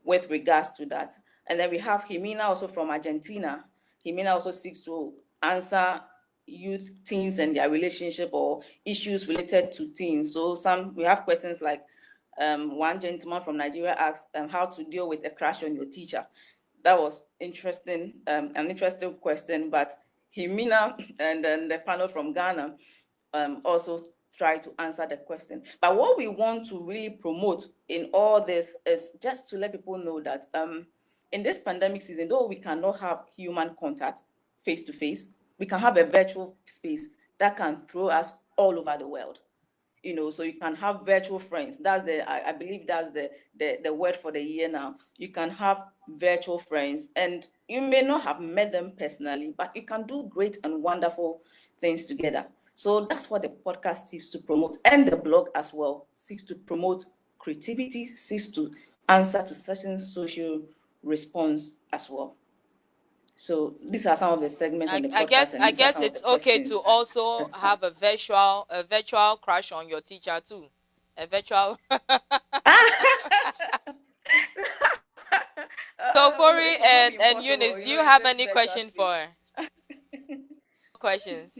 with regards to that. And then we have Jimena, also from Argentina. Jimena also seeks to answer youth, teens, and their relationship or issues related to teens. So we have questions like one gentleman from Nigeria asked how to deal with a crush on your teacher. That was interesting, an interesting question. But Jimena and then the panel from Ghana also try to answer the question. But what we want to really promote in all this is just to let people know that in this pandemic season, though we cannot have human contact face to face, we can have a virtual space that can throw us all over the world. So you can have virtual friends. I believe that's the word for the year now. You can have virtual friends, and you may not have met them personally, but you can do great and wonderful things together. So that's what the podcast seeks to promote, and the blog as well seeks to promote creativity, seeks to answer to certain social response as well. So these are some of the segments on the I podcast, guess and I these are guess some of it's the okay questions to also that's have asked. a virtual crush on your teacher too. A virtual. So Fori It will not be and impossible, Eunice, do you in have this any virtual question space. for questions?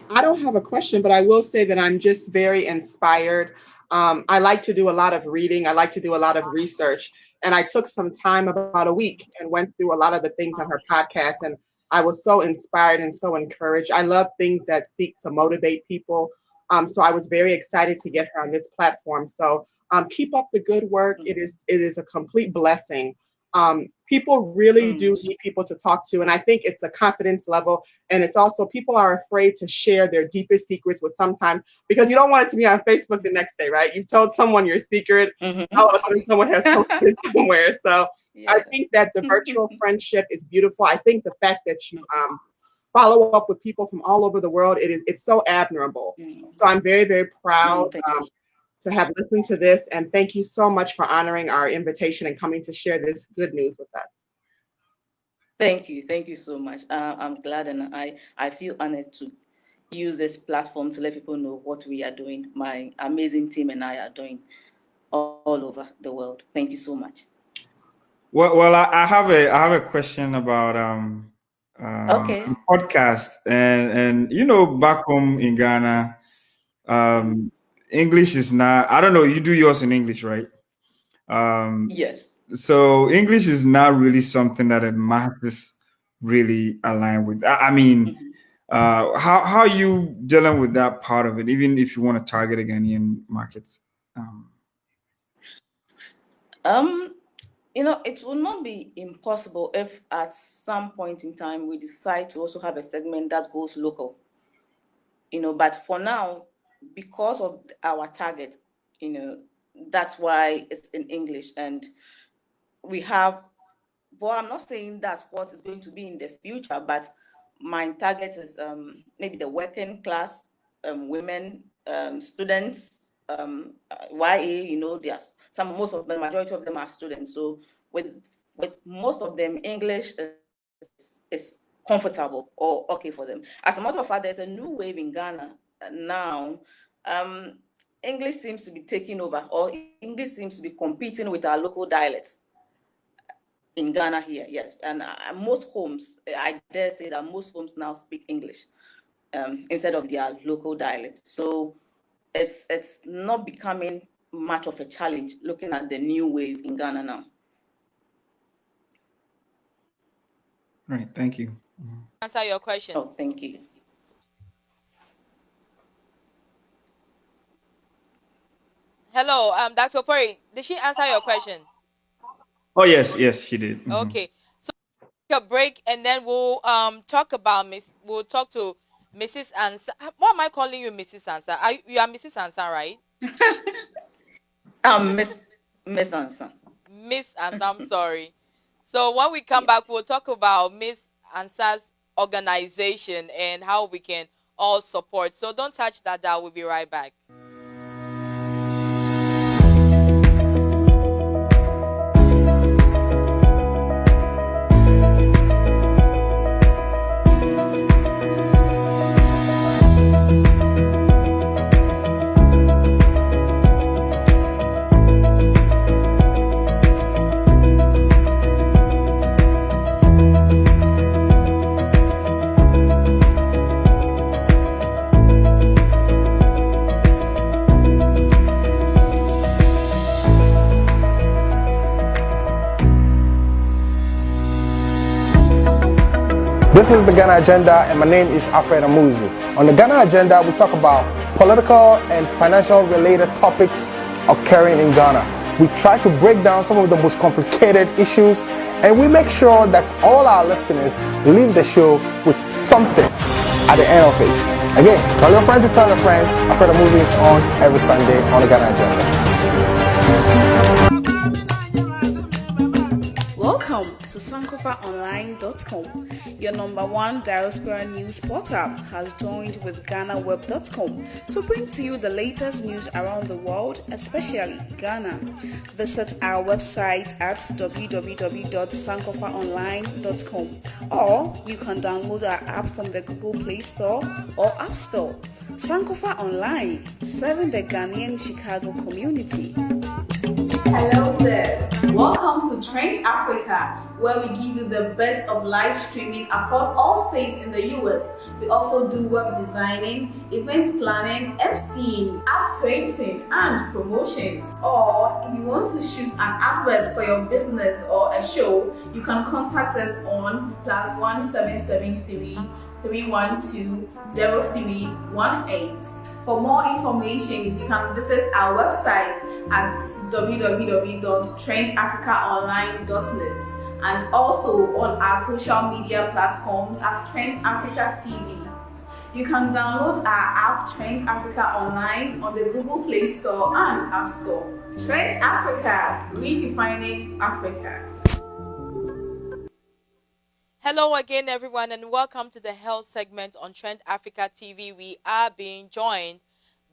I don't have a question, but I will say that I'm just very inspired. I like to do a lot of reading. I like to do a lot of research. And I took some time, about a week, and went through a lot of the things on her podcast. And I was so inspired and so encouraged. I love things that seek to motivate people. So I was very excited to get her on this platform. So keep up the good work. It is a complete blessing. People really do need people to talk to. And I think it's a confidence level. And it's also people are afraid to share their deepest secrets with sometimes because you don't want it to be on Facebook the next day, right? You've told someone your secret, all of a sudden someone has posted it somewhere. So I Yes. think that the virtual friendship is beautiful. I think the fact that you follow up with people from all over the world, it's so admirable. So I'm very, very proud Thank you. to have listened to this. And thank you so much for honoring our invitation and coming to share this good news with us. Thank you so much. I'm glad, and I feel honored to use this platform to let people know what we are doing. My amazing team and I are doing all over the world. Thank you so much. Well, I have a question about Okay. podcast and back home in Ghana, English is not. I don't know. You do yours in English, right? Yes. So English is not really something that the masses really align with. I mean, how are you dealing with that part of it? Even if you want to target a Ghanaian market. Um, it will not be impossible if at some point in time we decide to also have a segment that goes local. But for now, because of our target, that's why it's in English. And we have, well, I'm not saying that's what is going to be in the future, but my target is maybe the working class, women, students, YA, there's most of the majority of them are students. So with most of them, English is comfortable or okay for them. As a matter of fact, there's a new wave in Ghana now. English seems to be taking over, or English seems to be competing with our local dialects in Ghana here, yes. And most homes, I dare say that most homes now speak English instead of their local dialect. So it's not becoming much of a challenge looking at the new wave in Ghana now. Right. Thank you. Answer your question. Oh, thank you. Hello, Dr. Pori, did she answer your question? Oh yes, she did. Okay. So take a break and then we'll talk to Mrs. Ansah. Why am I calling you Mrs. Ansah? You are Mrs. Ansah, right? Miss Ansah. Miss Ansah, I'm sorry. So when we come back, we'll talk about Miss Ansah's organization and how we can all support. So don't touch that dial. We'll be right back. This is the Ghana Agenda, and my name is Alfred Amuzu. On the Ghana Agenda, we talk about political and financial related topics occurring in Ghana. We try to break down some of the most complicated issues, and we make sure that all our listeners leave the show with something at the end of it. Again, tell your friend to tell a friend. Alfred Amuzu is on every Sunday on the Ghana Agenda. Welcome to sankofaonline.com. Your number one diaspora news portal has joined with GhanaWeb.com to bring to you the latest news around the world, especially Ghana. Visit our website at www.sankofaonline.com, or you can download our app from the Google Play Store or App Store. Sankofa Online, serving the Ghanaian Chicago community. Hello there. Welcome to Trend Africa, where we give you the best of live streaming across all states in the US. We also do web designing, event planning, emceeing, app creating, and promotions. Or if you want to shoot an advert for your business or a show, you can contact us on +1773 312 0318. For more information, you can visit our website at www.trendafricaonline.net and also on our social media platforms at Trend Africa TV. You can download our app Trend Africa Online on the Google Play Store and App Store. Trend Africa, redefining Africa. Hello again, everyone, and welcome to the health segment on Trend Africa TV. We are being joined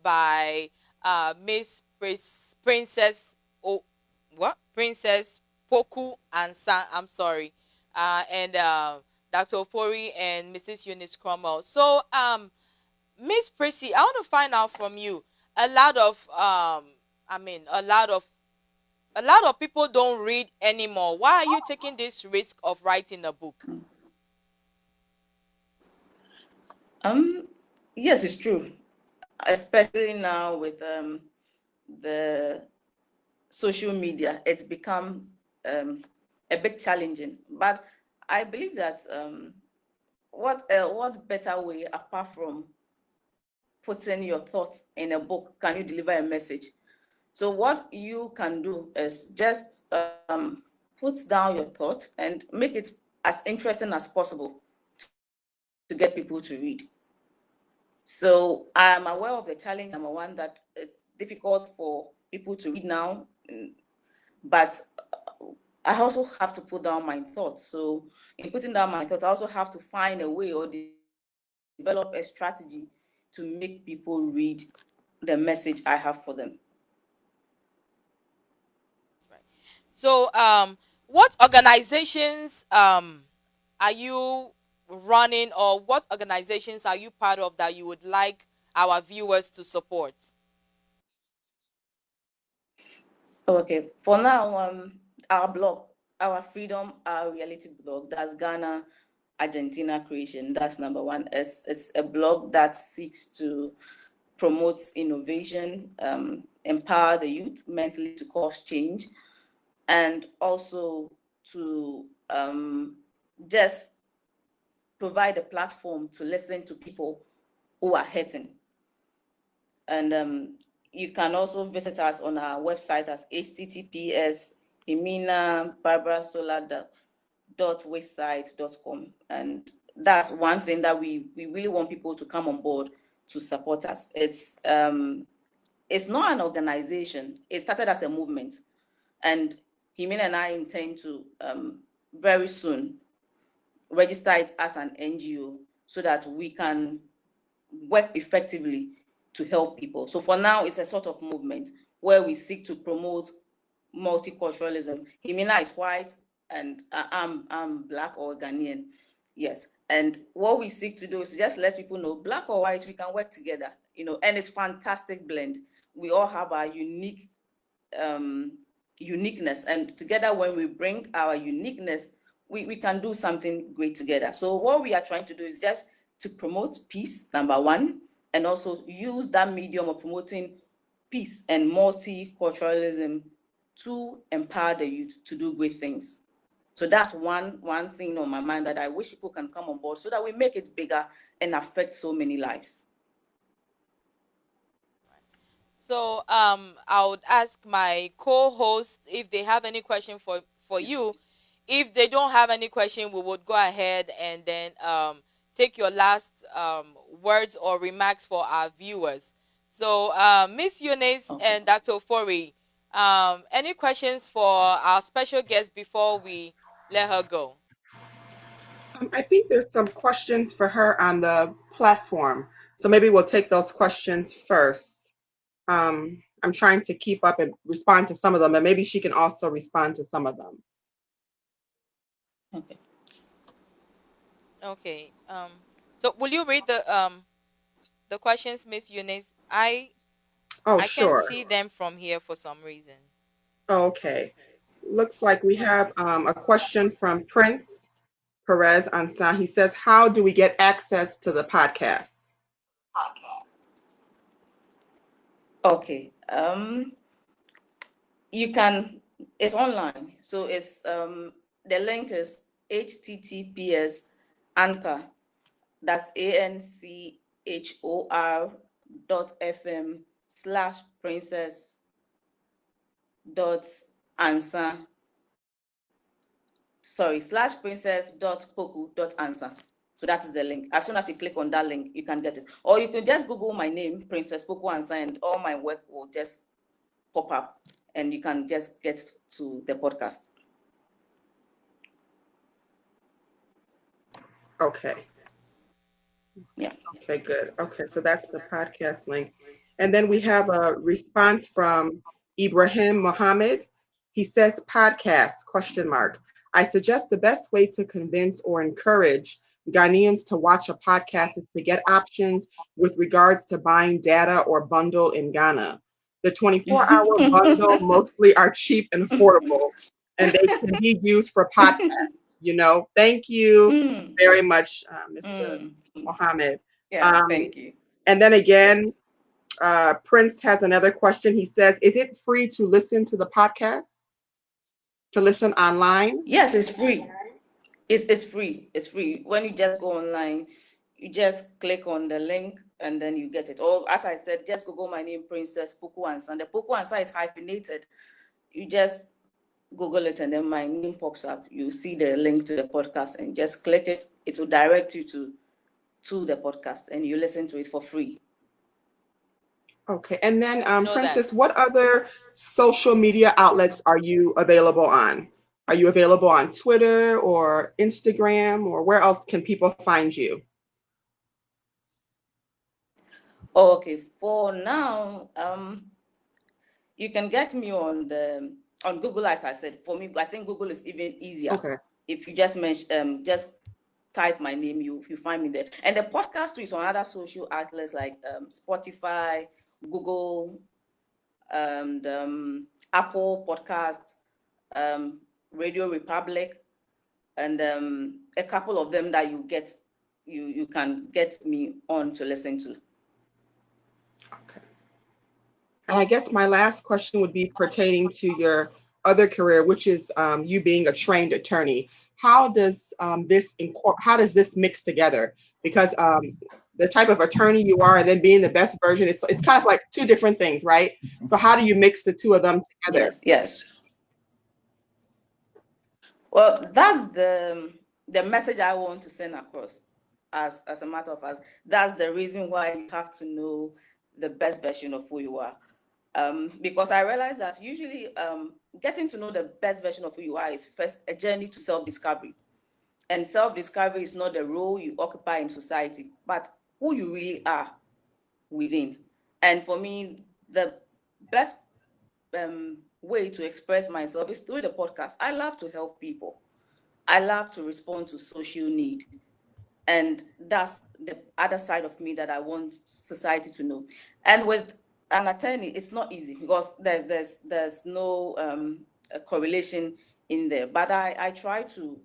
by Miss Princess Poku-Ansah. I'm sorry, and Dr. Ofori and Mrs. Eunice Cromwell. So, Miss Prissy, I want to find out from you. A lot of people don't read anymore. Why are you taking this risk of writing a book? Yes, it's true. Especially now with the social media, it's become a bit challenging. But I believe that what better way apart from putting your thoughts in a book can you deliver a message? So what you can do is just put down your thought and make it as interesting as possible to get people to read. So I'm aware of the challenge. I'm aware that it's difficult for people to read now, but I also have to put down my thoughts. So in putting down my thoughts, I also have to find a way or develop a strategy to make people read the message I have for them. So, what organizations are you running, or what organizations are you part of that you would like our viewers to support? Okay, for now, our blog, our Freedom, our reality blog, that's Ghana, Argentina creation. That's number one. It's a blog that seeks to promote innovation, empower the youth mentally to cause change, and also to just provide a platform to listen to people who are hurting. And you can also visit us on our website as https://eminabarbarasolar.website.com. And that's one thing that we really want people to come on board to support us. It's not an organization. It started as a movement. And Himina and I intend to very soon register it as an NGO so that we can work effectively to help people. So for now, it's a sort of movement where we seek to promote multiculturalism. Himina is white and I'm Black or Ghanaian. Yes. And what we seek to do is to just let people know, Black or white, we can work together, and it's fantastic blend. We all have our unique uniqueness, and together when we bring our uniqueness, we can do something great together. So what we are trying to do is just to promote peace, number one, and also use that medium of promoting peace and multiculturalism to empower the youth to do great things. So that's one thing on my mind that I wish people can come on board so that we make it bigger and affect so many lives. So I would ask my co-host if they have any question for you. If they don't have any question, we would go ahead and then take your last words or remarks for our viewers. So Miss Eunice and Dr. Ofori, any questions for our special guest before we let her go. I think there's some questions for her on the platform. So maybe we'll take those questions first. I'm trying to keep up and respond to some of them, and maybe she can also respond to some of them. Okay. Okay. So will you read the questions, Miss Eunice? Oh, I can sure. see them from here for some reason. Okay. Looks like we have a question from Prince Poku-Ansah. He says, how do we get access to the podcast? Okay. You can. It's online, so it's the link is https anchor. That's anchor.fm/princess dot answer. Sorry, /princess.poku.answer. So that is the link. As soon as you click on that link, you can get it. Or you can just Google my name, Princess Poku-Ansah, and all my work will just pop up and you can just get to the podcast. Okay. Yeah. Okay, good. Okay, so that's the podcast link. And then we have a response from Ibrahim Mohammed. He says, podcast, question mark. I suggest the best way to convince or encourage Ghanaians to watch a podcast is to get options with regards to buying data or bundle in Ghana. The 24-hour bundle mostly are cheap and affordable, and they can be used for podcasts. Thank you very much, Mr. Mohammed. Yeah, thank you. And then again, Prince has another question. He says, is it free to listen to the podcast? To listen online? Yes, it's free. It's free. It's free. When you just go online, you just click on the link and then you get it. Or as I said, just Google my name, Princess Poku-Ansah. The Poku-Ansah is hyphenated. You just Google it and then my name pops up. You see the link to the podcast and just click it. It will direct you to the podcast and you listen to it for free. Okay. And then, Princess, That. what other social media outlets are you available on? Are you available on Twitter or Instagram, or where else can people find you? Oh, okay. For now, you can get me on Google, as I said. For me, I think Google is even easier. Okay. If you just type my name, you find me there. And the podcast too is on other social outlets like Spotify, Google, and Apple Podcasts, Radio Republic, and a couple of them that you can get me on to listen to. Okay. And I guess my last question would be pertaining to your other career, which is you being a trained attorney. How does this mix together? Because the type of attorney you are and then being the best version, it's kind of like two different things, right? So how do you mix the two of them together? Yes. Well, that's the message I want to send across. As a matter of fact, that's the reason why you have to know the best version of who you are. Because I realize that usually getting to know the best version of who you are is first a journey to self-discovery. And self-discovery is not the role you occupy in society, but who you really are within. And for me, the best way to express myself is through the podcast. I love to help people. I love to respond to social need. And that's the other side of me that I want society to know. And with an attorney, it's not easy because there's no correlation in there. But I try to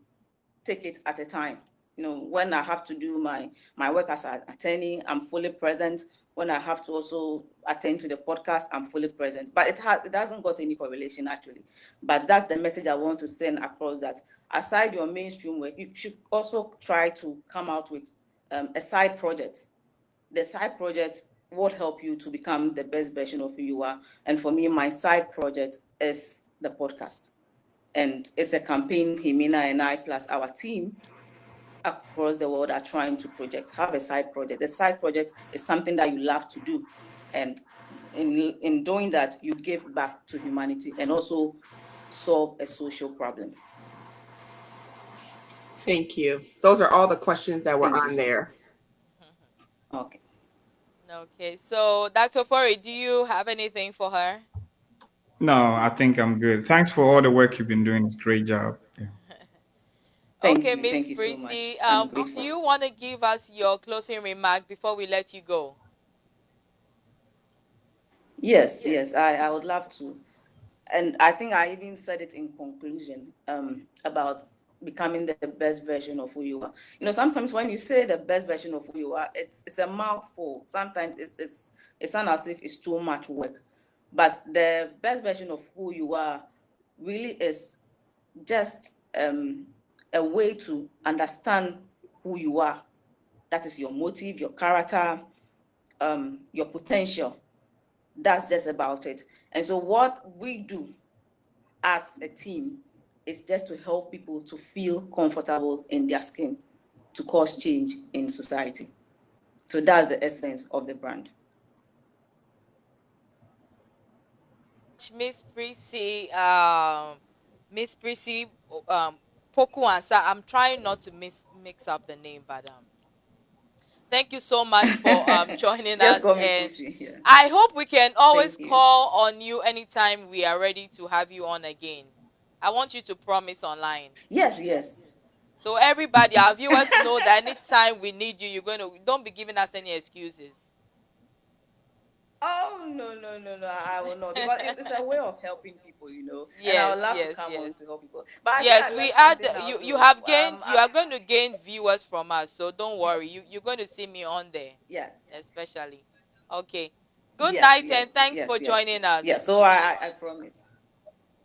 take it at a time. When I have to do my work as an attorney, I'm fully present. When I have to also attend to the podcast, I'm fully present. But it hasn't got any correlation actually. But that's the message I want to send across, that aside your mainstream work, you should also try to come out with a side project. The side project would help you to become the best version of who you are. And for me, my side project is the podcast. And it's a campaign Himina and I plus our team across the world are trying to have a side project. The side project is something that you love to do. And in doing that, you give back to humanity and also solve a social problem. Thank you. Those are all the questions that were Thank you on so much. there. Okay. Okay, so Dr. Fori, do you have anything for her? No, I think I'm good. Thanks for all the work you've been doing. It's a great job. Yeah. Okay, Thank Miss you so much. Prissy, I'm do grateful. you want to give us your closing remark before we let you go? Yes, I would love to. And I think I even said it in conclusion about becoming the best version of who you are. Sometimes when you say the best version of who you are, it's a mouthful. Sometimes it sounds as if it's too much work. But the best version of who you are really is just a way to understand who you are. That is your motive, your character, your potential. That's just about it. And so what we do as a team is just to help people to feel comfortable in their skin, to cause change in society. So that's the essence of the brand. Miss Prissy, Miss Prissy, Poku-Ansah. I'm trying not to mix up the name, but thank you so much for joining Just us, call me and Pussy. Yeah. I hope we can always Thank you. call on you anytime we are ready to have you on again. I want you to promise online. Yes. So everybody, our viewers know that anytime we need you, don't be giving us any excuses. Oh, no, I will not. Because it's a way of helping people, and I Yes, would love to yes, come yes. on to help people. But I think Yes, I we left add something out. you have gained, you I, are going to gain viewers from us, so don't worry. You're going to see me on there, yes. especially. Okay. Good night and thanks Yes, for joining us. Yeah, so I promise.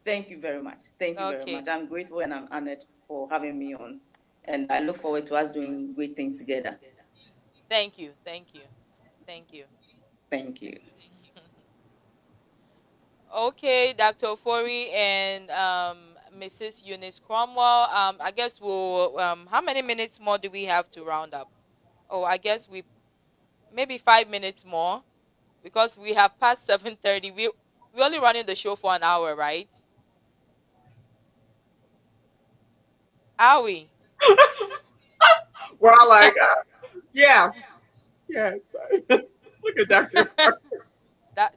Thank you very much. Thank you very Okay. much. I'm grateful and I'm honored for having me on. And I look forward to us doing great things together. Thank you. Thank you. Thank you. Thank you. Okay, Dr. Fori and Mrs. Eunice Cromwell. I guess we'll how many minutes more do we have to round up? Oh, I guess we maybe 5 minutes more because we have passed 7:30. We only running the show for an hour, right? Are we? We're all like, yeah, yeah, it's fine. Look at Dr.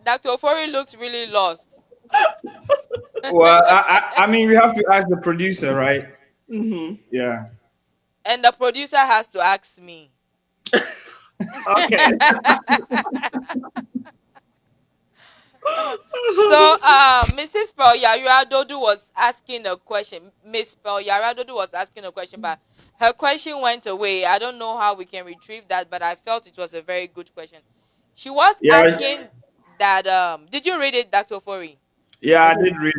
Dr. Fori looks really lost. Well, I mean, we have to ask the producer, right? Hmm. Yeah. And the producer has to ask me. Okay. So, Mrs. Dodu was asking a question. Miss Dodu was asking a question, but her question went away. I don't know how we can retrieve that, but I felt it was a very good question. She was Yeah. asking that. Did you read it, Dr. Fori? Yeah, I did read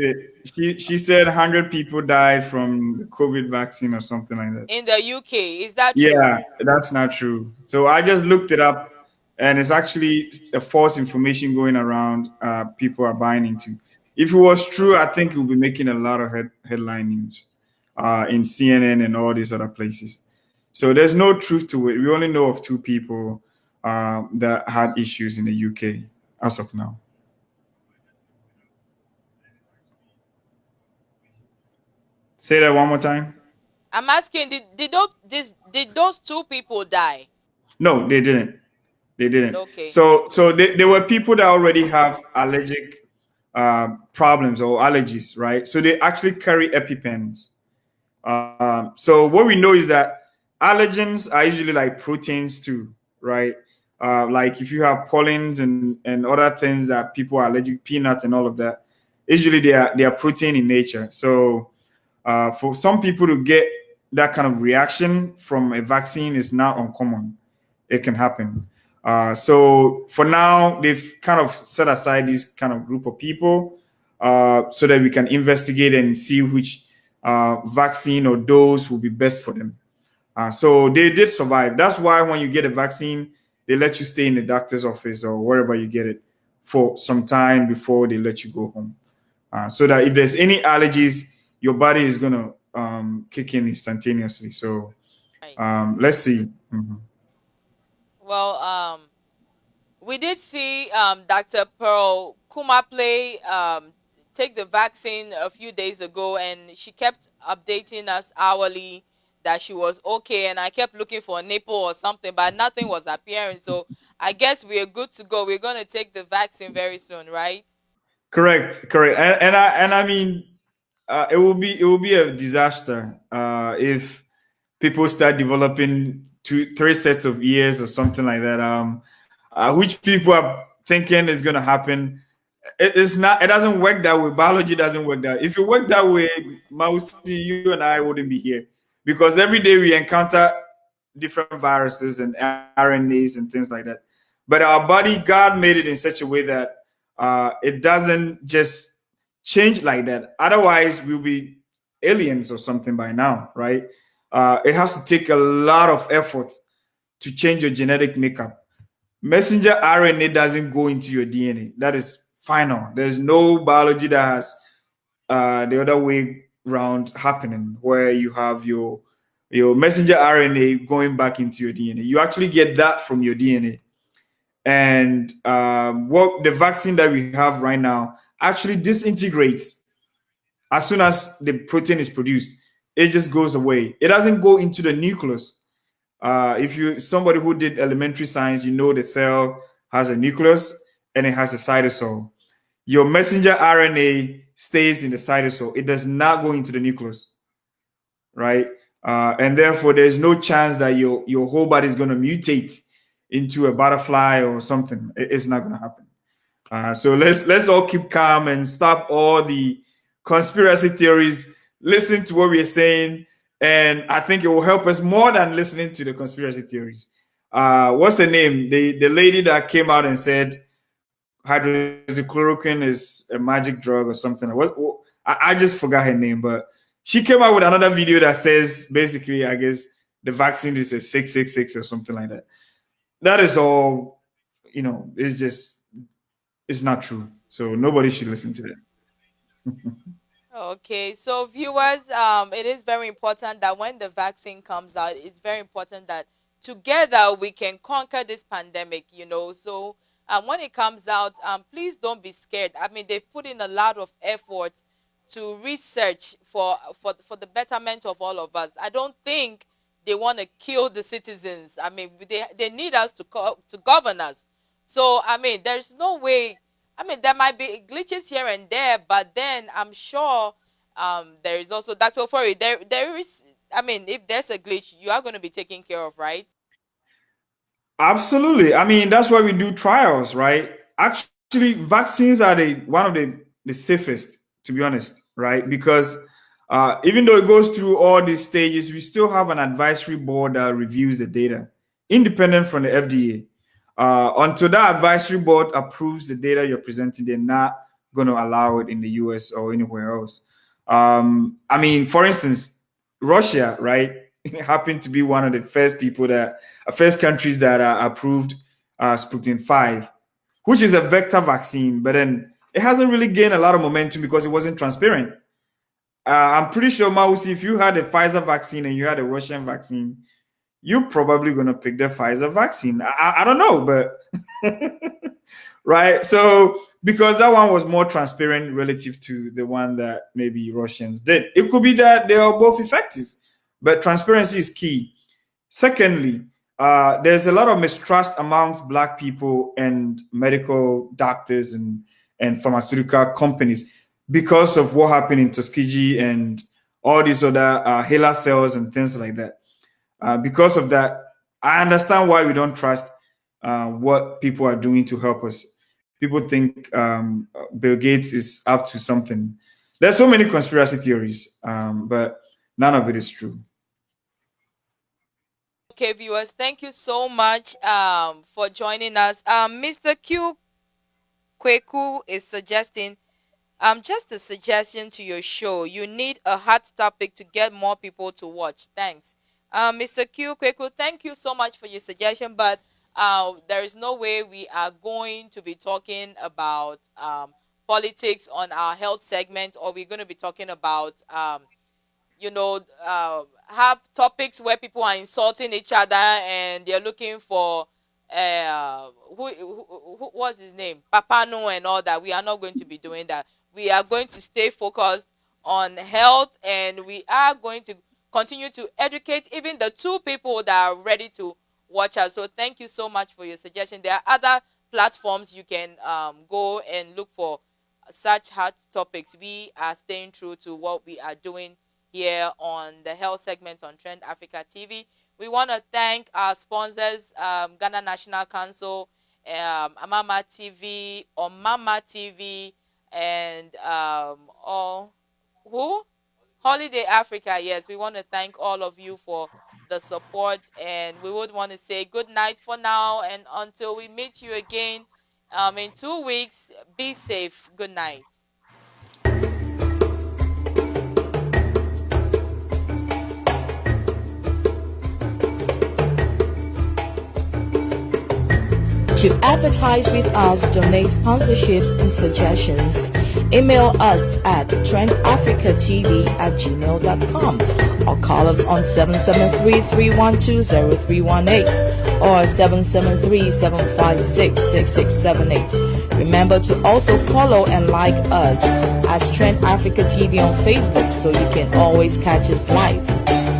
it. She said 100 people died from the COVID vaccine or something like that. In the UK, is that true? Yeah, that's not true. So I just looked it up, and it's actually a false information going around. People are buying into. If it was true, I think it would be making a lot of headline news in CNN and all these other places. So there's no truth to it. We only know of two people that had issues in the UK as of now. Say that one more time. I'm asking, did those two people die? No, they didn't. They didn't. Okay. So they were people that already have allergic problems or allergies, right? So they actually carry EpiPens. So what we know is that allergens are usually like proteins too, right? Like if you have pollens and other things that people are allergic, peanuts and all of that, usually they are protein in nature. So for some people to get that kind of reaction from a vaccine is not uncommon. It can happen. So for now, they've kind of set aside this kind of group of people so that we can investigate and see which vaccine or dose will be best for them. So they did survive. That's why when you get a vaccine, they let you stay in the doctor's office or wherever you get it for some time before they let you go home. So that if there's any allergies, your body is going to kick in instantaneously. So Right. let's see. Mhm. Well, we did see Dr. Pearl Kumaplay take the vaccine a few days ago, and she kept updating us hourly that she was okay, and I kept looking for a nipple or something, but nothing was appearing. So I guess we are good to go. We're going to take the vaccine very soon, right? Correct, correct. And I mean, it will be a disaster if people start developing 2 3 sets of ears or something like that. Which people are thinking is going to happen. It's not. It doesn't work that way. Biology doesn't work that. If it worked that way, Mausi, you and I wouldn't be here, because every day we encounter different viruses and RNAs and things like that. But our body, God made it in such a way that it doesn't just change like that. Otherwise, we'll be aliens or something by now, right? It has to take a lot of effort to change your genetic makeup. Messenger RNA doesn't go into your DNA. That is final. There's no biology that has the other way round happening, where you have your messenger RNA going back into your DNA. You actually get that from your DNA. And what the vaccine that we have right now actually disintegrates as soon as the protein is produced. It just goes away. It doesn't go into the nucleus. If you somebody who did elementary science, you know the cell has a nucleus and it has a cytosol. Your messenger RNA stays in the cytosol. It does not go into the nucleus, right? And therefore, there's no chance that your whole body is going to mutate into a butterfly or something. It's not going to happen. So let's all keep calm and stop all the conspiracy theories. Listen to what we are saying, and I think it will help us more than listening to the conspiracy theories. What's her name? The lady that came out and said hydroxychloroquine is a magic drug or something. I just forgot her name, but she came out with another video that says basically, I guess the vaccine is a 666 or something like that. That is all. It's not true. So nobody should listen to that. Okay, so viewers, it is very important that when the vaccine comes out, it's very important that together we can conquer this pandemic, So when it comes out, please don't be scared. I mean, they've put in a lot of effort to research for the betterment of all of us. I don't think they want to kill the citizens. I mean, they need us to govern us. So I mean, there's no way. I mean, there might be glitches here and there, but then I'm sure there is also Dr. Ofori. There is. I mean, if there's a glitch, you are going to be taken care of, right? Absolutely. I mean, that's why we do trials, right? Actually, vaccines are one of the safest, to be honest, right? Because even though it goes through all these stages, we still have an advisory board that reviews the data, independent from the FDA. Until that advisory board approves the data you're presenting, they're not going to allow it in the US or anywhere else. I mean, for instance, Russia, right, happened to be one of the first countries that approved Sputnik 5, which is a vector vaccine, but then it hasn't really gained a lot of momentum because it wasn't transparent. I'm pretty sure, Mausi, if you had a Pfizer vaccine and you had a Russian vaccine, you're probably going to pick the Pfizer vaccine. I don't know, but right. So because that one was more transparent relative to the one that maybe Russians did, it could be that they are both effective, but transparency is key. Secondly, there's a lot of mistrust amongst Black people and medical doctors and pharmaceutical companies because of what happened in Tuskegee and all these other HeLa cells and things like that. Because of that, I understand why we don't trust what people are doing to help us. People think Bill Gates is up to something. There's so many conspiracy theories, but none of it is true. Okay, viewers, thank you so much for joining us. Mr. Q Kweku is suggesting just a suggestion to your show. You need a hot topic to get more people to watch. Thanks. Mr. Q Kweku, thank you so much for your suggestion, but there is no way we are going to be talking about politics on our health segment, or we're going to be talking about have topics where people are insulting each other and they're looking for who was his name, Papano and all that. We are not going to be doing that. We are going to stay focused on health, and we are going to continue to educate even the 2 people that are ready to watch us. So thank you so much for your suggestion. There are other platforms you can go and look for such hot topics. We are staying true to what we are doing here on the health segment on Trend Africa TV. We want to thank our sponsors, Ghana National Council, Amama TV, or Mama TV, and Holiday Africa. Yes, we want to thank all of you for the support, and we would want to say good night for now, and until we meet you again in 2 weeks, be safe. Good night. To advertise with us, donate sponsorships and suggestions, email us at trendafricatv@gmail.com or call us on 773-312-0318 or 773-756-6678. Remember to also follow and like us as Trend Africa TV on Facebook so you can always catch us live.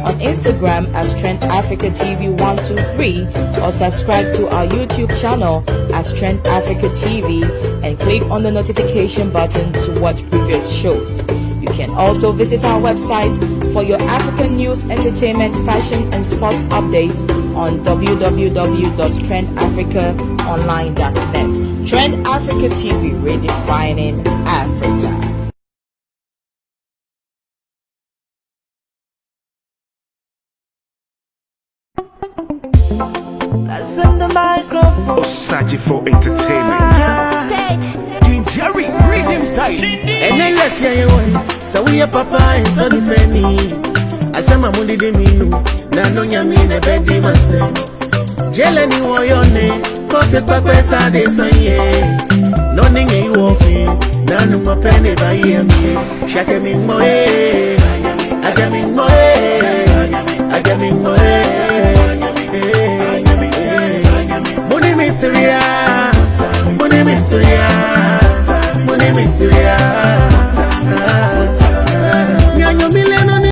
On Instagram as Trend Africa TV 123 or subscribe to our YouTube channel as Trend Africa TV and click on the notification button to watch previous shows. You can also visit our website for your African news, entertainment, fashion and sports updates on www.trendafricaonline.net. Trend Africa TV, redefining Africa. Send the microphone. Osaji for entertainment. Jerry, rhythm style. And then let's hear you one. So we a papa and so the penny. Asama mundi de minu. Na no nyami ne bedi mase. Jele ni woyone. Kote pakwe sa de sanye. No ninge you ofi. Na no mo pene ba yemi. Shake me moe. Ajami moe. Ajami moe.